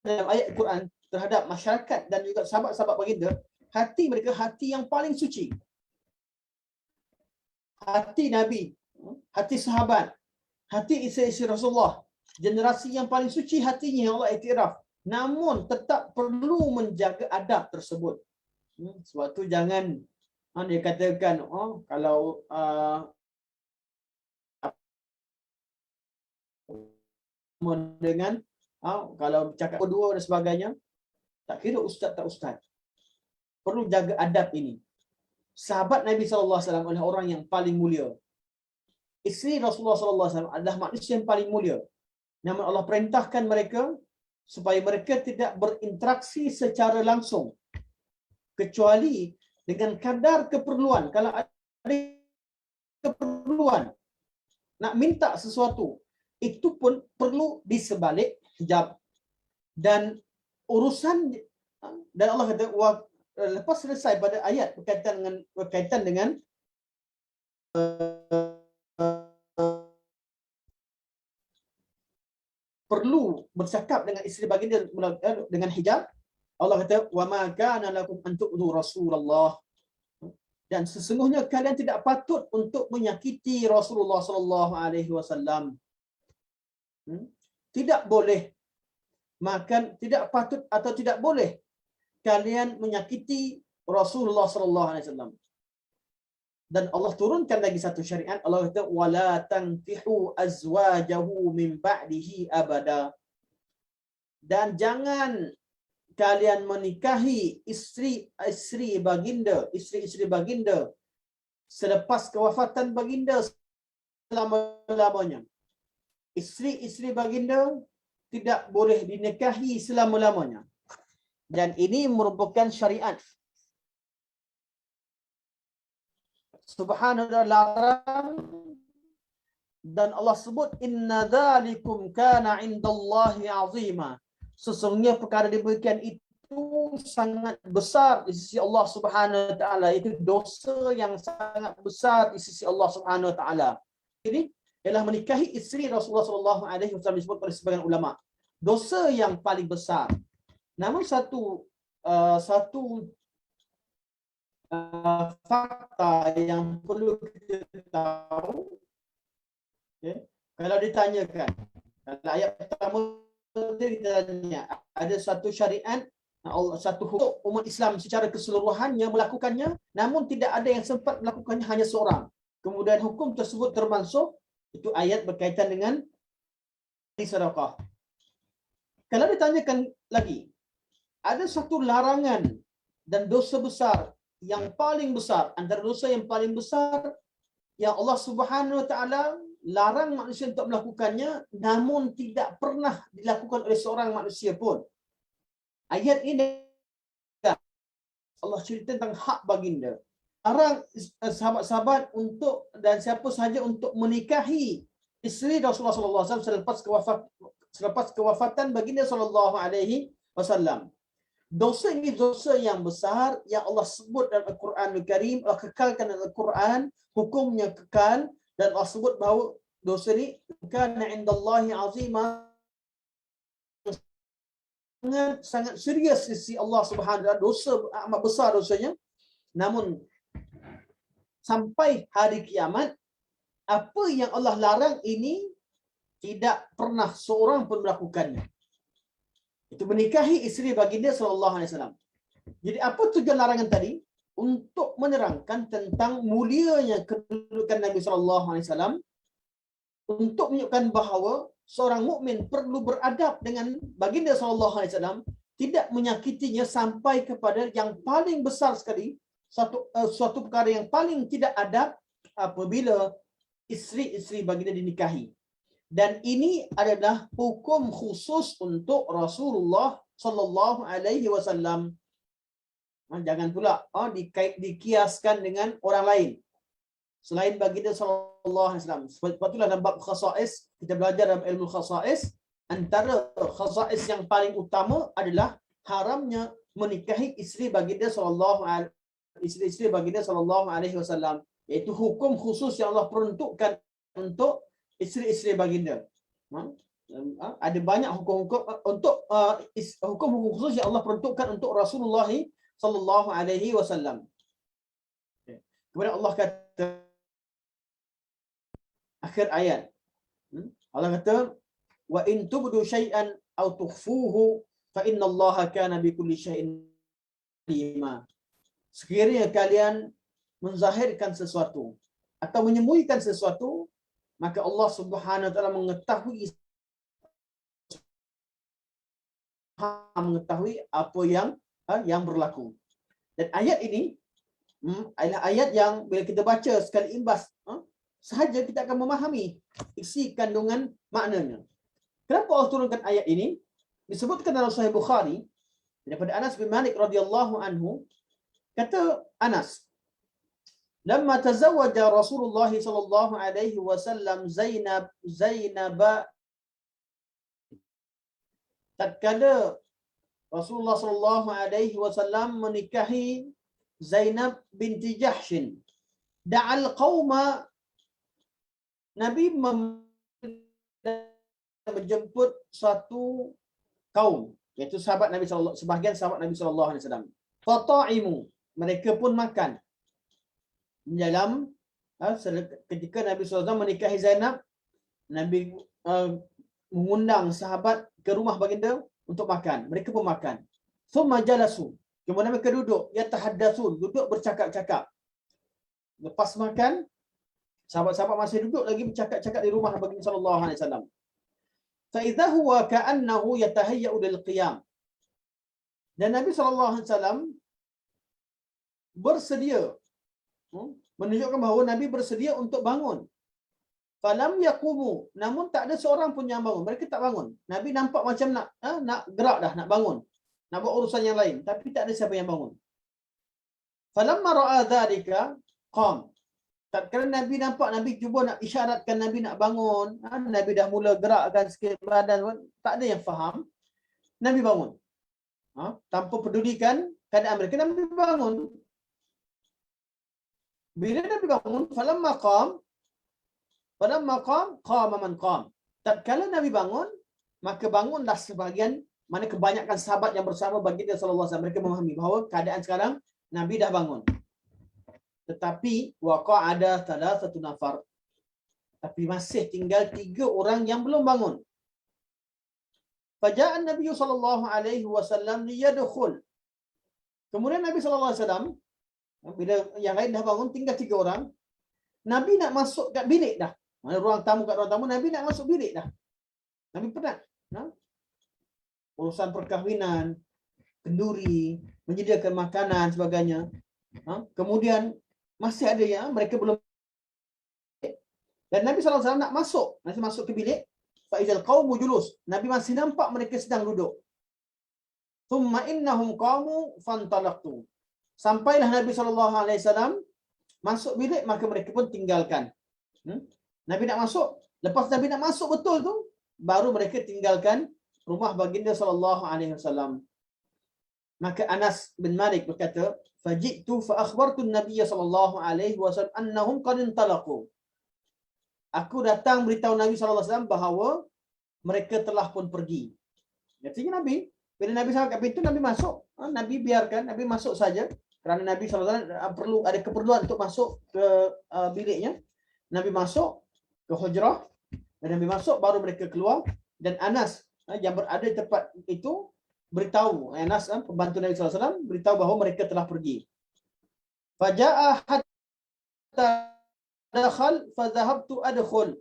dalam ayat Quran terhadap masyarakat dan juga sahabat-sahabat baginda, hati mereka hati yang paling suci. Hati Nabi, hati sahabat, hati isteri Rasulullah, generasi yang paling suci hatinya, Allah iktiraf. Namun tetap perlu menjaga adab tersebut. Sebab tu jangan dia katakan kalau dengan kalau cakap kedua dan sebagainya, tak kira ustaz tak ustaz. Perlu jaga adab ini. Sahabat Nabi SAW adalah orang yang paling mulia. Isteri Rasulullah SAW adalah manusia yang paling mulia. Namun Allah perintahkan mereka supaya mereka tidak berinteraksi secara langsung. Kecuali dengan kadar keperluan. Kalau ada keperluan nak minta sesuatu, itu pun perlu di sebalik hijab. Dan urusan, dan Allah kata, lepas selesai pada ayat berkaitan dengan perlu bercakap dengan isteri baginda dengan hijab, Allah kata, wa ma kana lakum an tu'dhu Rasulullah, dan sesungguhnya kalian tidak patut untuk menyakiti Rasulullah sallallahu alaihi wasallam. Tidak boleh makan, tidak patut atau tidak boleh kalian menyakiti Rasulullah sallallahu alaihi wasallam. Dan Allah turunkan lagi satu syariat. Allah kata wala tankihu azwajahu min ba'dihi abada. Dan jangan kalian menikahi isteri baginda selepas kewafatan baginda selama-lamanya. Isteri baginda tidak boleh dinikahi selama-lamanya. Dan ini merupakan syariat. Subhanallah, larang. Dan Allah sebut inna dzalikum kana indallahi azima. Sesungguhnya perkara demikian itu sangat besar di sisi Allah Subhanahu wa taala. Itu dosa yang sangat besar di sisi Allah Subhanahu wa taala. Ini ialah menikahi isteri Rasulullah sallallahu alaihi wasallam disebut oleh sebagian ulama dosa yang paling besar. Namun satu fakta yang perlu kita tahu, okay? Kalau ditanyakan, dalam ayat pertama kita tanya, ada satu syariat, satu hukum umat Islam secara keseluruhannya melakukannya, namun tidak ada yang sempat melakukannya, hanya seorang. Kemudian hukum tersebut termasuk, itu ayat berkaitan dengan sedekah. Kalau ditanyakan lagi, ada satu larangan dan dosa besar yang paling besar, antara dosa yang paling besar yang Allah Subhanahu wa taala larang manusia untuk melakukannya, namun tidak pernah dilakukan oleh seorang manusia pun. Ayat ini Allah cerita tentang hak baginda. Larang sahabat-sahabat untuk dan siapa sahaja untuk menikahi isteri Rasulullah sallallahu alaihi wasallam selepas kewafatan baginda sallallahu alaihi wasallam. Dosa ini dosa yang besar yang Allah sebut dalam Al-Quranul Karim, Allah kekalkan dalam Al-Quran, hukumnya kekal, dan Allah sebut bahawa dosa ini kana indallahi azima, sangat serius di sisi Allah Subhanahu wa taala, dosa amat besar dosanya. Namun sampai hari kiamat, apa yang Allah larang ini tidak pernah seorang pun melakukannya. Itu menikahi isteri baginda sallallahu alaihi wasallam. Jadi apa tujuan larangan tadi? Untuk menerangkan tentang mulianya kedudukan Nabi sallallahu alaihi wasallam, untuk menunjukkan bahawa seorang mukmin perlu beradab dengan baginda sallallahu alaihi wasallam, tidak menyakitinya sampai kepada yang paling besar sekali, suatu perkara yang paling tidak adab apabila isteri-isteri baginda dinikahi. Dan ini adalah hukum khusus untuk Rasulullah sallallahu alaihi wasallam. Jangan pula dikiaskan dengan orang lain selain baginda sallallahu alaihi wasallam. Sebab itulah dalam bab khasais, kita belajar dalam ilmu khasais, antara khasais yang paling utama adalah haramnya menikahi isteri baginda sallallahu alaihi wasallam, iaitu hukum khusus yang Allah peruntukkan untuk isteri-isteri baginda. Ada banyak hukum-hukum untuk hukum-hukum khusus yang Allah peruntukkan untuk Rasulullah sallallahu alaihi wasallam. Kemudian Allah kata akhir ayat, Allah kata wa in tubdu syai'an aw tukhfuhu fa innallaha kana bikulli syai'in alima. sekiranya kalian menzahirkan sesuatu atau menyembunyikan sesuatu, maka Allah Subhanahu wa taala mengetahui apa yang berlaku. Dan ayat ini adalah ayat yang bila kita baca sekali imbas sahaja kita akan memahami isi kandungan maknanya. Kenapa Allah turunkan ayat ini? Disebutkan dalam Sahih Bukhari daripada Anas bin Malik radhiyallahu anhu, kata Anas, "Lamma tazawwaja Rasulullah sallallahu alaihi wasallam Zainab tatkala Rasulullah sallallahu alaihi wasallam menikahi Zainab binti Jahshin, da'al qauma, Nabi menjemput suatu kaum, iaitu sahabat Nabi sallallahu, sebahagian sahabat Nabi sallallahu alaihi wasallam. Fata'imu, mereka pun makan. Dalam ketika Nabi sallallahu alaihi wasallam menikahi Zainab, Nabi mengundang sahabat ke rumah baginda untuk makan. Mereka pun makan. Thumma jalasu, kemudian mereka duduk, yatahaddatsun, duduk bercakap-cakap. Lepas makan, sahabat-sahabat masih duduk lagi bercakap-cakap di rumah baginda sallallahu alaihi wasallam. Fa idza huwa ka'annahu yatahayya'u lil qiyam. Dan Nabi sallallahu alaihi wasallam bersedia, menunjukkan bahawa Nabi bersedia untuk bangun. Falam yaqumu, namun tak ada seorang pun yang bangun. Mereka tak bangun. Nabi nampak macam nak gerak dah, nak bangun, nak buat urusan yang lain, tapi tak ada siapa yang bangun. Falamma ra'a dzalika qam. Tatkala Nabi nampak, Nabi cuba nak isyaratkan Nabi nak bangun, Nabi dah mula gerakkan sikit badan, tak ada yang faham. Nabi bangun. Tanpa pedulikan keadaan mereka, Nabi bangun. Bila Nabi bangun, falamma qam qama man qam. Tatkala Nabi bangun, maka bangunlah sebahagian, mana kebanyakan sahabat yang bersama baginda sallallahu alaihi wasallam. Mereka memahami bahawa keadaan sekarang Nabi dah bangun. Tetapi waqa'ada thalathatu nafar, tapi masih tinggal 3 orang yang belum bangun. Faja'an Nabi sallallahu alaihi wasallam liyadkhul. Kemudian Nabi sallallahu alaihi wasallam, bila yang lain dah bangun, tinggal 3 orang, Nabi nak masuk kat bilik dah. Mana ruang tamu, kat ruang tamu, Nabi nak masuk bilik dah. Nabi penat. Urusan perkahwinan, kenduri, menyediakan makanan sebagainya. Kemudian masih ada yang mereka belum. Dan Nabi SAW nak masuk, masuk ke bilik. Fa'izal qawmu julus, Nabi masih nampak mereka sedang duduk. Thumma innahum qamu fantalaqtu. Sampailah Nabi SAW masuk bilik, maka mereka pun tinggalkan. Nabi nak masuk, lepas Nabi nak masuk betul tu, baru mereka tinggalkan rumah baginda SAW. Maka Anas bin Malik berkata, faji'tu fa akhbartu an-nabiy sallallahu alaihi wasallam annahum qad intalaqu. Aku datang beritahu Nabi sallallahu alaihi wasallam bahawa mereka telah pun pergi. Artinya Nabi, bila Nabi sampai kat pintu, Nabi masuk. Nabi biarkan, Nabi masuk saja. Kerana Nabi sallallahu alaihi wasallam perlu ada keperluan untuk masuk ke biliknya. Nabi masuk ke hujrah, dan Nabi masuk baru mereka keluar. Dan Anas yang berada di tempat itu beritahu, Anas pembantu Nabi sallallahu alaihi wasallam beritahu bahawa mereka telah pergi. Faja'a hatta dakhal fa dhahabtu adkhul.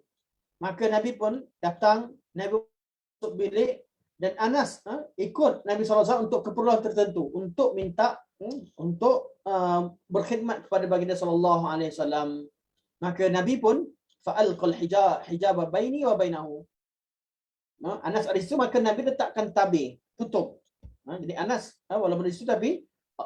Maka Nabi pun datang, Nabi masuk bilik, dan Anas ikut Nabi sallallahu alaihi wasallam untuk keperluan tertentu, untuk minta untuk berkhidmat kepada baginda sallallahu alaihi wasallam. Maka Nabi pun fa'alqal hijab baini wa bainahu. Anas ada situ, maka Nabi letakkan tabir, tutup. Jadi Anas walaupun di situ tapi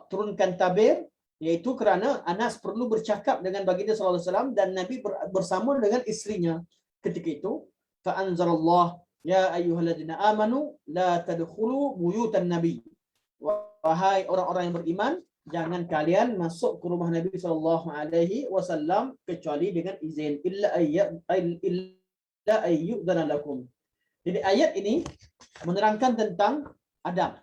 turunkan tabir, iaitu kerana Anas perlu bercakap dengan baginda sallallahu alaihi wasallam, dan Nabi bersama dengan isterinya ketika itu. Fa anzalallah ya ayyuhalladzina amanu la tadkhulu buyutan nabi. Wahai orang-orang yang beriman, jangan kalian masuk ke rumah Nabi sallallahu alaihi wasallam kecuali dengan izin, illa ayyudzana lakum. Jadi ayat ini menerangkan tentang adab.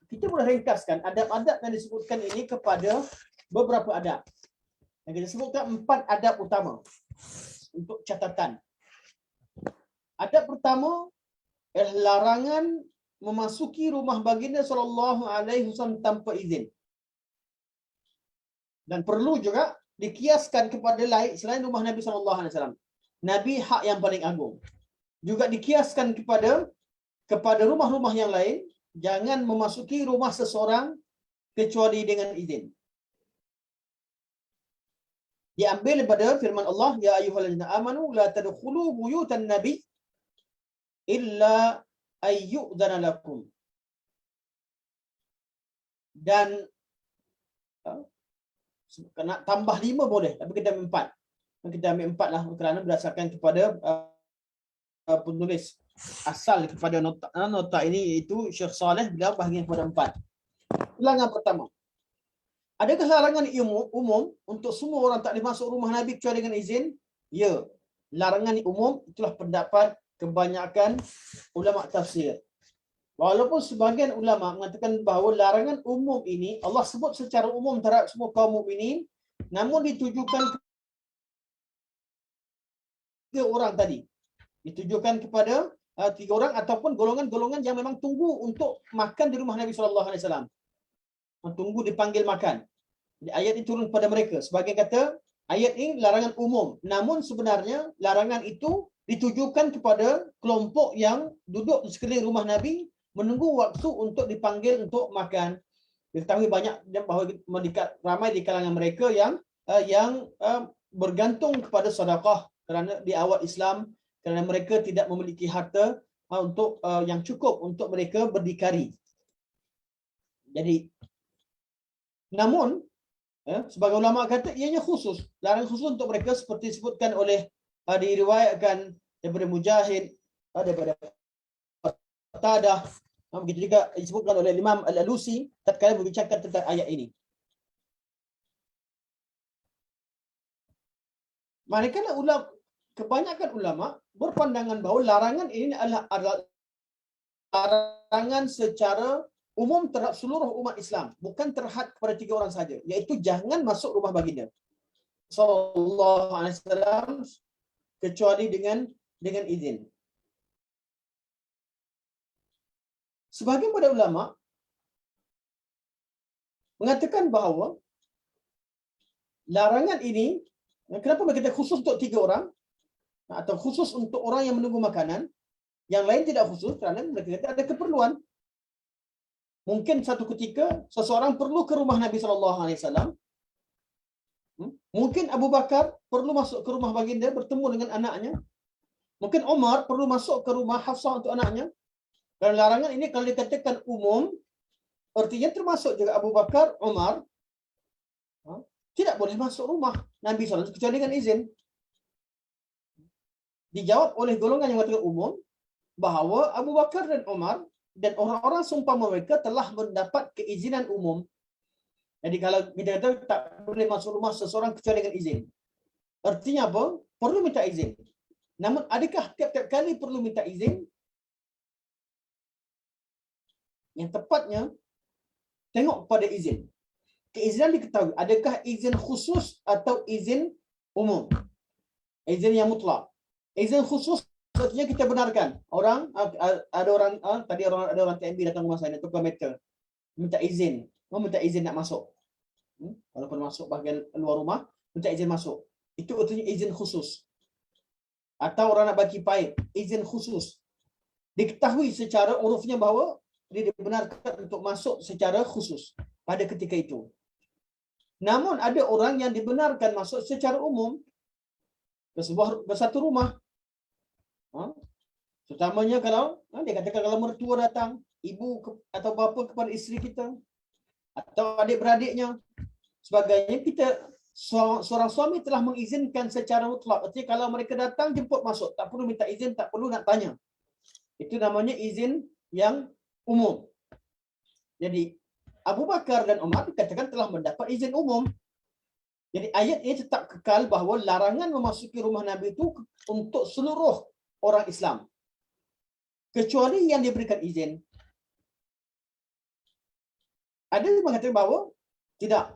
Kita boleh ringkaskan adab-adab yang disebutkan ini kepada beberapa adab. Yang kita sebutkan 4 adab utama untuk catatan. Adab pertama ialah larangan memasuki rumah baginda sallallahu alaihi wasallam tanpa izin. Dan perlu juga dikiaskan kepada lain selain rumah Nabi SAW. Nabi hak yang paling agung. Juga dikiaskan kepada rumah-rumah yang lain, jangan memasuki rumah seseorang kecuali dengan izin. Diambil daripada firman Allah, ya ayyuhallazina amanu la tadkhulu buyutan nabi illa ayyudzana lakum. Dan kena tambah 5 boleh, tapi kita ambil 4. Kita ambil 4 lah kerana berdasarkan kepada penulis asal kepada nota ini, iaitu Syekh Saleh, beliau bahagian kepada 4. Ulangan pertama. Adakah larangan umum untuk semua orang tak boleh masuk rumah Nabi kecuali dengan izin? Ya. Larangan umum, itulah pendapat kebanyakan ulama tafsir. Walaupun sebahagian ulama mengatakan bahawa larangan umum ini Allah sebut secara umum terhadap semua kaum mukminin, namun ditujukan tiga orang tadi. Ditujukan kepada 3 orang ataupun golongan-golongan yang memang tunggu untuk makan di rumah Nabi SAW. Tunggu dipanggil makan. Jadi ayat ini turun kepada mereka. Sebagai kata, ayat ini larangan umum. Namun sebenarnya larangan itu ditujukan kepada kelompok yang duduk di sekeliling rumah Nabi menunggu waktu untuk dipanggil untuk makan. Diketahui banyak bahawa ramai di kalangan mereka yang bergantung kepada sedekah kerana di awal Islam, kerana mereka tidak memiliki harta untuk yang cukup untuk mereka berdikari. Jadi, namun sebagai ulama kata ianya khusus, larangan khusus untuk mereka seperti disebutkan oleh diriwayatkan daripada Mujahid, daripada Qatadah, begitu juga disebutkan oleh Imam Al-Alusi tatkala berbincangkan tentang ayat ini. Manakala kebanyakan ulama berpandangan bahawa larangan ini adalah larangan secara umum terhadap seluruh umat Islam, bukan terhad kepada 3 orang saja, iaitu jangan masuk rumah baginda sallallahu alaihi wasallam kecuali dengan izin. Sebahagian pada ulama mengatakan bahawa larangan ini, kenapa berkata khusus untuk 3 orang atau khusus untuk orang yang menunggu makanan, yang lain tidak khusus kerana mereka kata ada keperluan. Mungkin satu ketika seseorang perlu ke rumah Nabi SAW. Mungkin Abu Bakar perlu masuk ke rumah baginda bertemu dengan anaknya. Mungkin Umar perlu masuk ke rumah Hafsah untuk anaknya. Dan larangan ini kalau dikatakan umum, artinya termasuk juga Abu Bakar, Umar tidak boleh masuk rumah Nabi SAW kecuali dengan izin. Dijawab oleh golongan yang mengatakan umum bahawa Abu Bakar dan Umar dan orang-orang seumpama mereka telah mendapat keizinan umum. Jadi kalau kita kata tak boleh masuk rumah seseorang kecuali dengan izin, artinya apa? Perlu minta izin. Namun adakah tiap-tiap kali perlu minta izin? Yang tepatnya tengok pada izin. Keizinan diketahui, adakah izin khusus atau izin umum? Izin yang mutlak. Izin khusus artinya kita benarkan. Ada orang TMB datang rumah saya, tukar meter. Minta izin nak masuk. Walaupun masuk bahagian luar rumah, minta izin masuk. Itu artinya izin khusus. Atau orang nak bagi paip, izin khusus. Diketahui secara urufnya bahawa dia dibenarkan untuk masuk secara khusus pada ketika itu. Namun ada orang yang dibenarkan masuk secara umum ke satu rumah. Terutamanya kalau dia katakan kalau mertua datang, ibu atau bapa kepada isteri kita, atau adik-beradiknya, sebagainya, kita seorang suami telah mengizinkan secara mutlak. Artinya kalau mereka datang, jemput masuk, tak perlu minta izin, tak perlu nak tanya. Itu namanya izin yang umum. Jadi Abu Bakar dan Umar dikatakan telah mendapat izin umum. Jadi ayat ini tetap kekal bahawa larangan memasuki rumah Nabi itu untuk seluruh orang Islam, kecuali yang diberikan izin. Ada yang mengatakan bahawa tidak,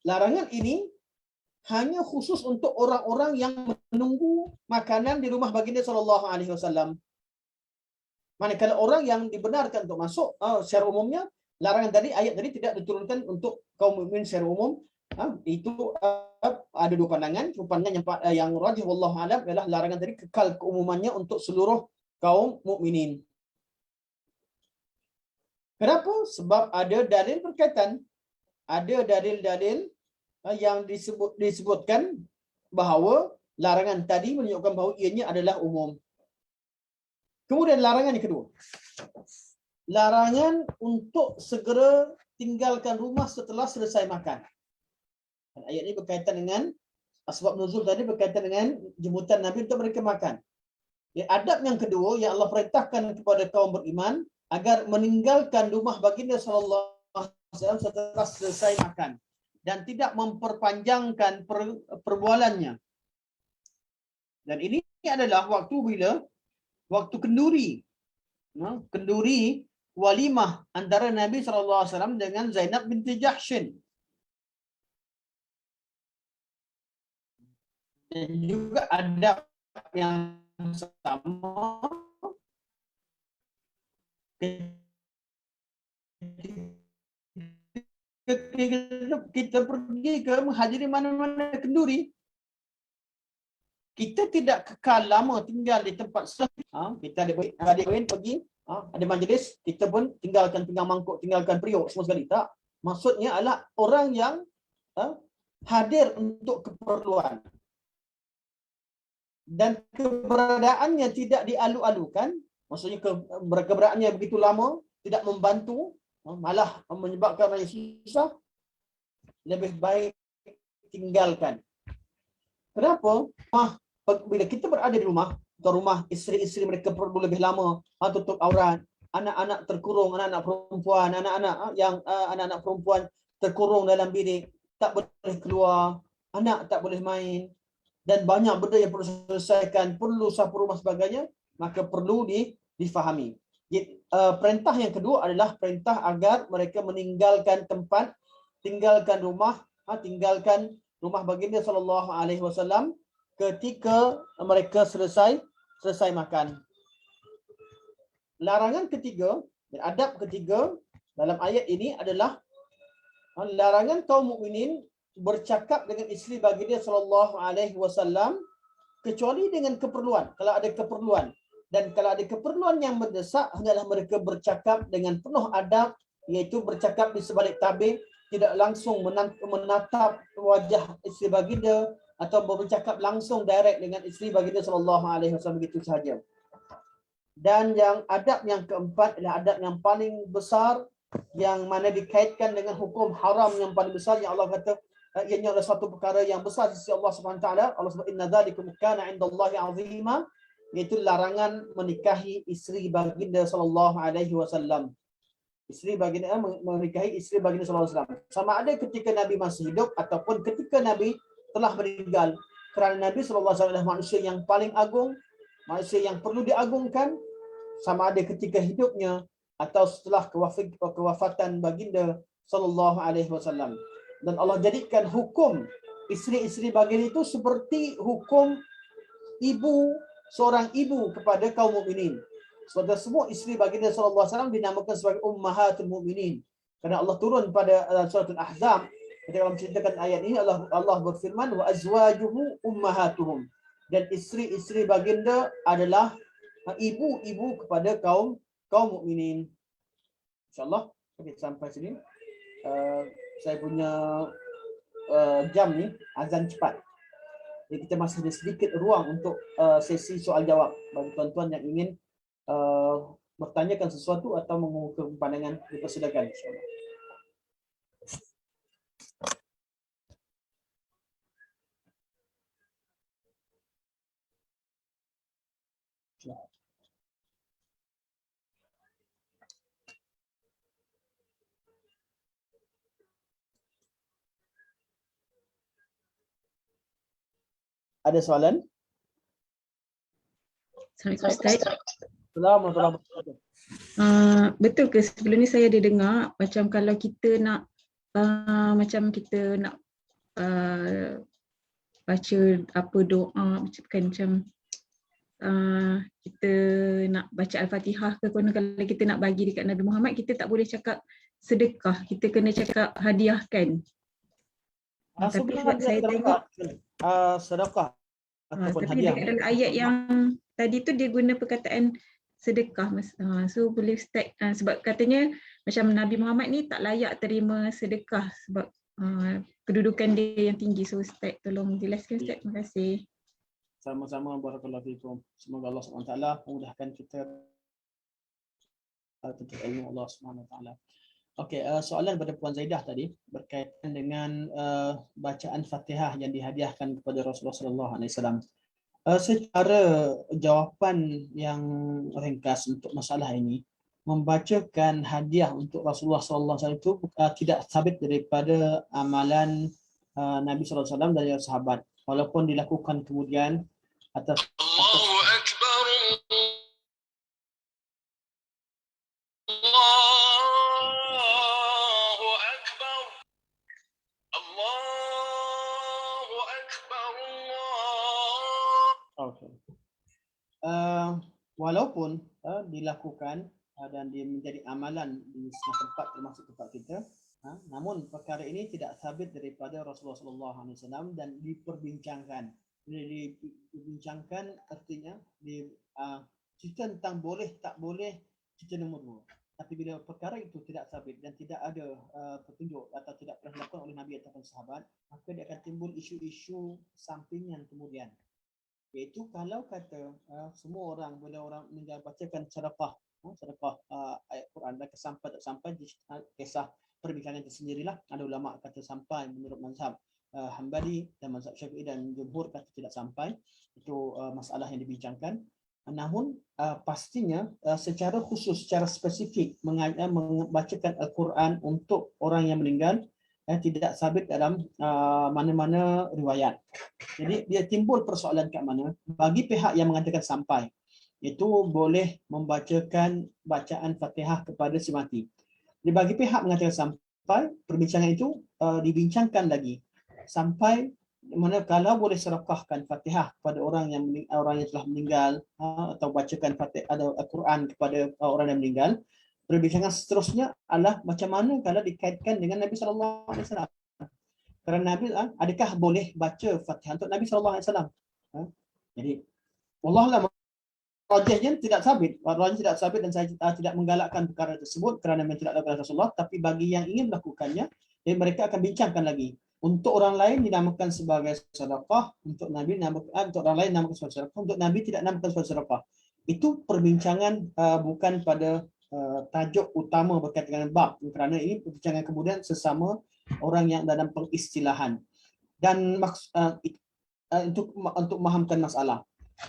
larangan ini hanya khusus untuk orang-orang yang menunggu makanan di rumah baginda SAW. Manakala orang yang dibenarkan untuk masuk secara umumnya, larangan tadi, ayat tadi tidak diturunkan untuk kaum mukmin secara umum, Itu ada dua pandangan. Pandangan yang rajih wallahu alam adalah larangan tadi kekal keumumannya untuk seluruh kaum mukminin. Kenapa? Sebab ada dalil berkaitan. Ada dalil-dalil yang disebutkan bahawa larangan tadi menunjukkan bahawa ianya adalah umum. Kemudian larangan yang kedua. Larangan untuk segera tinggalkan rumah setelah selesai makan. Ayat ini berkaitan dengan sebab nuzul tadi berkaitan dengan jemputan Nabi untuk mereka makan. Adab yang kedua yang Allah perintahkan kepada kaum beriman agar meninggalkan rumah baginda sallallahu alaihi wasallam setelah selesai makan dan tidak memperpanjangkan perbualannya. Dan ini adalah waktu bila waktu kenduri. Kenduri walimah antara Nabi sallallahu alaihi wasallam dengan Zainab binti Jahshin. Dan juga adab yang sama kita pergi ke menghadiri mana-mana kenduri, kita tidak kekal lama tinggal di tempat kita ada pergi ada majlis, kita pun tinggalkan pinggan mangkuk, tinggalkan periuk semua sekali. Tak. Maksudnya adalah orang yang hadir untuk keperluan dan keberadaannya tidak dialu-alukan, maksudnya keberadaannya begitu lama tidak membantu, malah menyebabkan orang susah, lebih baik tinggalkan. Kenapa? Bila kita berada di rumah, atau rumah isteri-isteri mereka perlu lebih lama tutup aurat, anak-anak terkurung, anak-anak perempuan, anak-anak perempuan terkurung dalam bilik, tak boleh keluar, anak tak boleh main, dan banyak benda yang perlu selesaikan, perlu sapu rumah sebagainya, maka perlu difahami. Perintah yang kedua adalah perintah agar mereka meninggalkan tempat, tinggalkan rumah baginda sallallahu alaihi wasallam ketika mereka selesai makan. Larangan ketiga, adab ketiga dalam ayat ini adalah larangan kaum mukminin bercakap dengan isteri baginda sallallahu alaihi wasallam kecuali dengan keperluan. Kalau ada keperluan, dan kalau ada keperluan yang mendesak, hendaklah mereka bercakap dengan penuh adab, iaitu bercakap di sebalik tabir, tidak langsung menatap wajah isteri baginda atau bercakap langsung direct dengan isteri baginda sallallahu alaihi wasallam begitu sahaja. Dan yang adab yang keempat adalah adab yang paling besar, yang mana dikaitkan dengan hukum haram yang paling besar, yang Allah kata ianya adalah satu perkara yang besar di sisi Allah Subhanahu Wa Taala. Allah sebut inna dzalikum kana 'indallahi 'azima, iaitu larangan menikahi isteri baginda sallallahu alaihi wasallam. Isteri baginda menikahi isteri baginda sallallahu alaihi wasallam, sama ada ketika Nabi masih hidup ataupun ketika Nabi telah meninggal, kerana Nabi sallallahu alaihi wasallam adalah manusia yang paling agung, manusia yang perlu diagungkan, sama ada ketika hidupnya atau setelah kewafatan baginda sallallahu alaihi wasallam. Dan Allah jadikan hukum isteri-isteri baginda itu seperti hukum seorang ibu kepada kaum mukminin. Sebab semua isteri baginda sallallahu alaihi wasallam dinamakan sebagai ummahatul mukminin. Kerana Allah turun pada surah Al-Ahzab ketika menceritakan ayat ini, Allah berfirman wa azwajuhu ummahatuhum, dan isteri-isteri baginda adalah ibu-ibu kepada kaum mukminin. Insya-Allah kita sampai sini. Saya punya jam ni azan cepat. Jadi kita masih ada sedikit ruang untuk sesi soal jawab bagi tuan-tuan yang ingin bertanyakan sesuatu atau mengumumkan pandangan, dipersilakan insya-Allah. Ada soalan? Assalamualaikum Ustaz. Assalamualaikum warahmatullahi wabarakatuh. Betul ke sebelum ni saya ada dengar macam kalau kita nak baca apa doa macam kita nak baca Al-Fatihah ke, kalau kita nak bagi dekat Nabi Muhammad, kita tak boleh cakap sedekah, kita kena cakap hadiahkan. So Tapi bilangan sebab dia saya sedekah, tengok sedekah ataupun tapi hadiah. dekat dalam ayat yang tadi tu dia guna perkataan sedekah. So boleh Ustaz sebab katanya macam Nabi Muhammad ni tak layak terima sedekah sebab kedudukan dia yang tinggi. So Ustaz tolong jelaskan Ustaz. Terima kasih. Sama-sama, barakallahu fikum. Semoga Allah SWT memudahkan kita tentang ilmu Allah SWT. Okey, soalan pada Puan Zaidah tadi berkaitan dengan bacaan Fatihah yang dihadiahkan kepada Rasulullah SAW. Secara jawapan yang ringkas untuk masalah ini, membacakan hadiah untuk Rasulullah SAW itu tidak sabit daripada amalan Nabi SAW dan sahabat. Walaupun dilakukan kemudian atas Allahu Akbar, Allahu Akbar, Allahu Akbar, Allah. okay. Walaupun dilakukan dan dia menjadi amalan di semua tempat termasuk tempat kita, namun perkara ini tidak sabit daripada Rasulullah SAW dan diperbincangkan. Dibincangkan artinya cerita tentang boleh tak boleh, cerita nombor dua. Tapi bila perkara itu tidak sabit dan tidak ada petunjuk atau tidak pernah dilakukan oleh Nabi ataupun sahabat, maka dia akan timbul isu-isu sampingan kemudian. Iaitu kalau kata semua orang, bila orang membacakan sedekah ayat Quran, mereka sampai tak sampai, kisah perbincangan tersendirilah. Ada ulama kata sampai menurut mazhab Hambali dan mazhab Syafi'i dan jumhur kata tidak sampai. Itu masalah yang dibincangkan. Namun pastinya secara khusus, secara spesifik membacakan Al-Quran untuk orang yang meninggal tidak sabit dalam mana-mana riwayat. Jadi dia timbul persoalan kat mana bagi pihak yang mengatakan sampai, itu boleh membacakan bacaan Fatihah kepada si mati. Jadi bagi pihak mengatakan sampai, perbincangan itu dibincangkan lagi sampai mana kalau boleh sedekahkan Fatihah kepada orang yang telah meninggal atau bacakan Fatihah atau Al-Quran kepada orang yang meninggal. Perbincangan seterusnya adalah macam mana kalau dikaitkan dengan Nabi SAW. Kerana Nabi, adakah boleh baca Fatihah untuk Nabi SAW? Jadi, Wallahualam, rajihnya tidak sabit. Rajih tidak sabit dan saya tidak menggalakkan perkara tersebut kerana memang tidak dilakukan Rasulullah. Tapi bagi yang ingin melakukannya, mereka akan bincangkan lagi. Untuk orang lain dinamakan sebagai sedekah, untuk Nabi untuk orang lain dinamakan sebagai sedekah, untuk Nabi tidak dinamakan sebagai sedekah. Itu perbincangan bukan pada tajuk utama berkaitan dengan bab, kerana ini perbincangan kemudian sesama orang yang dalam pengistilahan dan untuk memahamkan masalah.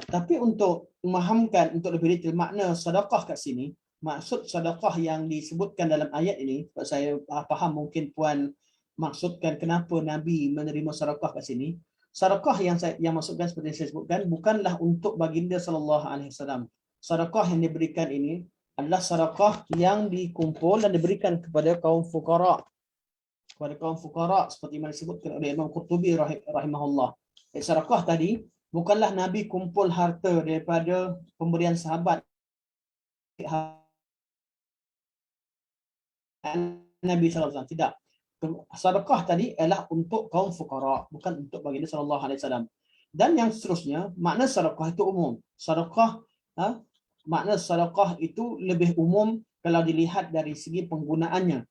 Tapi untuk memahamkan, untuk lebih detail makna sedekah kat sini, maksud sedekah yang disebutkan dalam ayat ini, saya faham mungkin Puan maksudkan kenapa Nabi menerima sedekah kat sini. Sedekah yang maksudkan seperti yang saya sebutkan bukanlah untuk baginda sallallahu alaihi wasallam. Sedekah yang diberikan ini adalah sedekah yang dikumpul dan diberikan kepada kaum fuqara. Kepada kaum fuqara seperti yang disebutkan oleh Imam Qurtubi rahimahullah. Sedekah tadi bukanlah Nabi kumpul harta daripada pemberian sahabat Nabi SAW. Tidak. Sedekah tadi adalah untuk kaum fuqara, bukan untuk baginda sallallahu alaihi wasallam. Dan yang seterusnya, makna sedekah itu umum. Sedekah makna sedekah itu lebih umum kalau dilihat dari segi penggunaannya.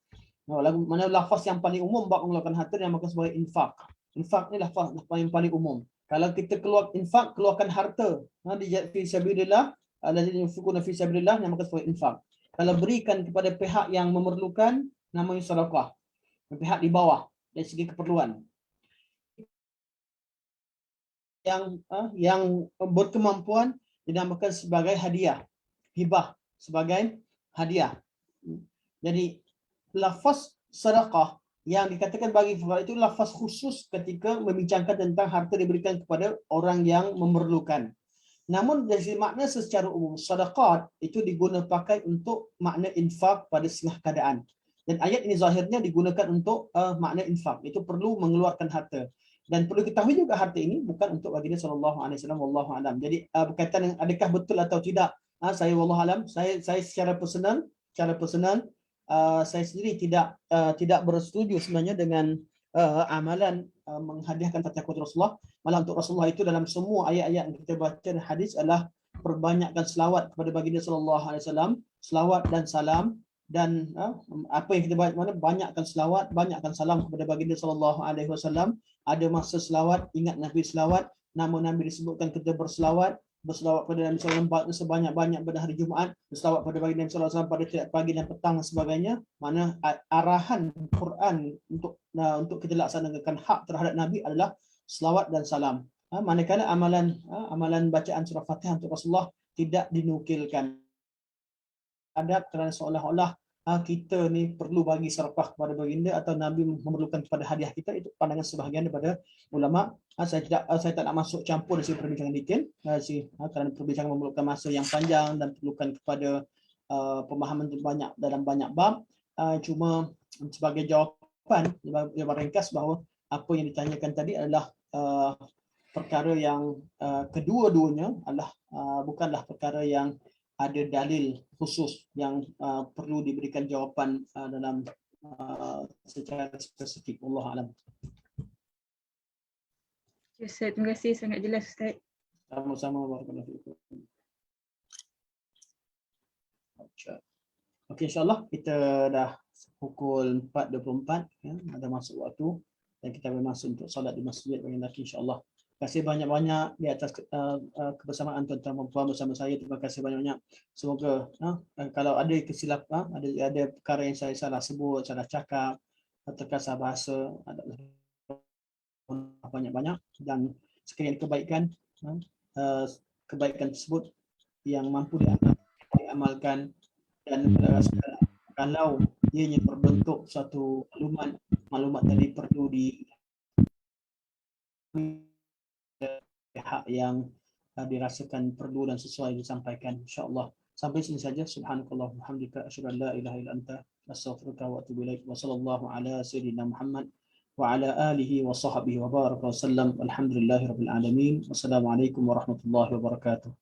Mana lafaz yang paling umum bab mengeluarkan harta yang maksud sebagai infak. Infak ni lafaz yang paling umum. Kalau kita keluar infak, keluarkan harta di fisabilillah, allazina yunfiquna fi sabilillah, yang maksud sebagai infak. Kalau berikan kepada pihak yang memerlukan, namanya sedekah. Pihak di bawah dari segi keperluan. Yang berkemampuan dinamakan sebagai hadiah, hibah, sebagai hadiah. Jadi lafaz sedekah yang dikatakan bagi fuqara itu lafaz khusus ketika membincangkan tentang harta diberikan kepada orang yang memerlukan. Namun dari makna secara umum, sedekah itu digunakan pakai untuk makna infak pada setengah keadaan. Dan ayat ini zahirnya digunakan untuk makna infak, itu perlu mengeluarkan harta. Dan perlu ketahui juga harta ini bukan untuk baginda sallallahu alaihi wasallam, wallahu alam. Jadi berkaitan dengan adakah betul atau tidak, saya wallahu alam, saya secara personal saya sendiri tidak bersetuju sebenarnya dengan amalan menghadiahkan Fatihah kepada Rasulullah. Malah untuk Rasulullah itu dalam semua ayat-ayat yang kita baca dan hadis adalah perbanyakkan selawat kepada baginda sallallahu alaihi wasallam, selawat dan salam. Dan apa yang kita baca mana, banyakkan selawat, banyakkan salam kepada baginda sallallahu alaihi wasallam. Ada masa selawat, ingat Nabi selawat, nama Nabi disebutkan kita berselawat kepada Nabi sallallahu alaihi wasallam sebanyak-banyak pada hari Jumaat, berselawat pada baginda sallallahu alaihi wasallam pada tiap pagi dan petang dan sebagainya. Mana arahan Quran untuk kita laksanakan hak terhadap Nabi adalah selawat dan salam. Manakala amalan bacaan surah Fatihah untuk Rasulullah tidak dinukilkan. Adab kerana seolah-olah kita ni perlu bagi serpah kepada baginda atau Nabi memerlukan kepada hadiah kita. Itu pandangan sebahagian daripada ulama. Saya tak nak masuk campur dari perbincangan detail kerana perbincangan memerlukan masa yang panjang dan perlukan kepada pemahaman dalam banyak bab. Cuma sebagai jawapan yang ringkas bahawa apa yang ditanyakan tadi adalah perkara yang kedua-duanya adalah bukanlah perkara yang ada dalil khusus yang perlu diberikan jawapan dalam secara spesifik. Allah alam. Ustaz, terima kasih, sangat jelas Ustaz. Sama-sama. Barakallahu fiikum. Okey, insya-Allah kita dah pukul 4.24 ya, ada masuk waktu dan kita boleh masuk untuk solat di masjid bagi lelaki insya-Allah. Terima kasih banyak-banyak di atas kebersamaan tuan-tuan dan puan bersama saya. Terima kasih banyak-banyak. Semoga kalau ada kesilapan, ada perkara yang saya salah sebut, salah cakap, terkasar bahasa, ada banyak-banyak, dan sekiranya kebaikan tersebut yang mampu diamalkan, dan kalau ianya berbentuk suatu maklumat tadi perlu di hak yang dirasakan perlu dan sesuai disampaikan, insya-Allah. Sampai sini saja. Subhanakallah walhamdulillah asyhadu an la ilaha illa anta astaghfiruka wa atubu ilaik. Wa sallallahu ala sayyidina Muhammad wa ala alihi wa sahbihi wa baraka wa sallam. Alhamdulillahirabbil alamin. Wassalamualaikum warahmatullahi wabarakatuh.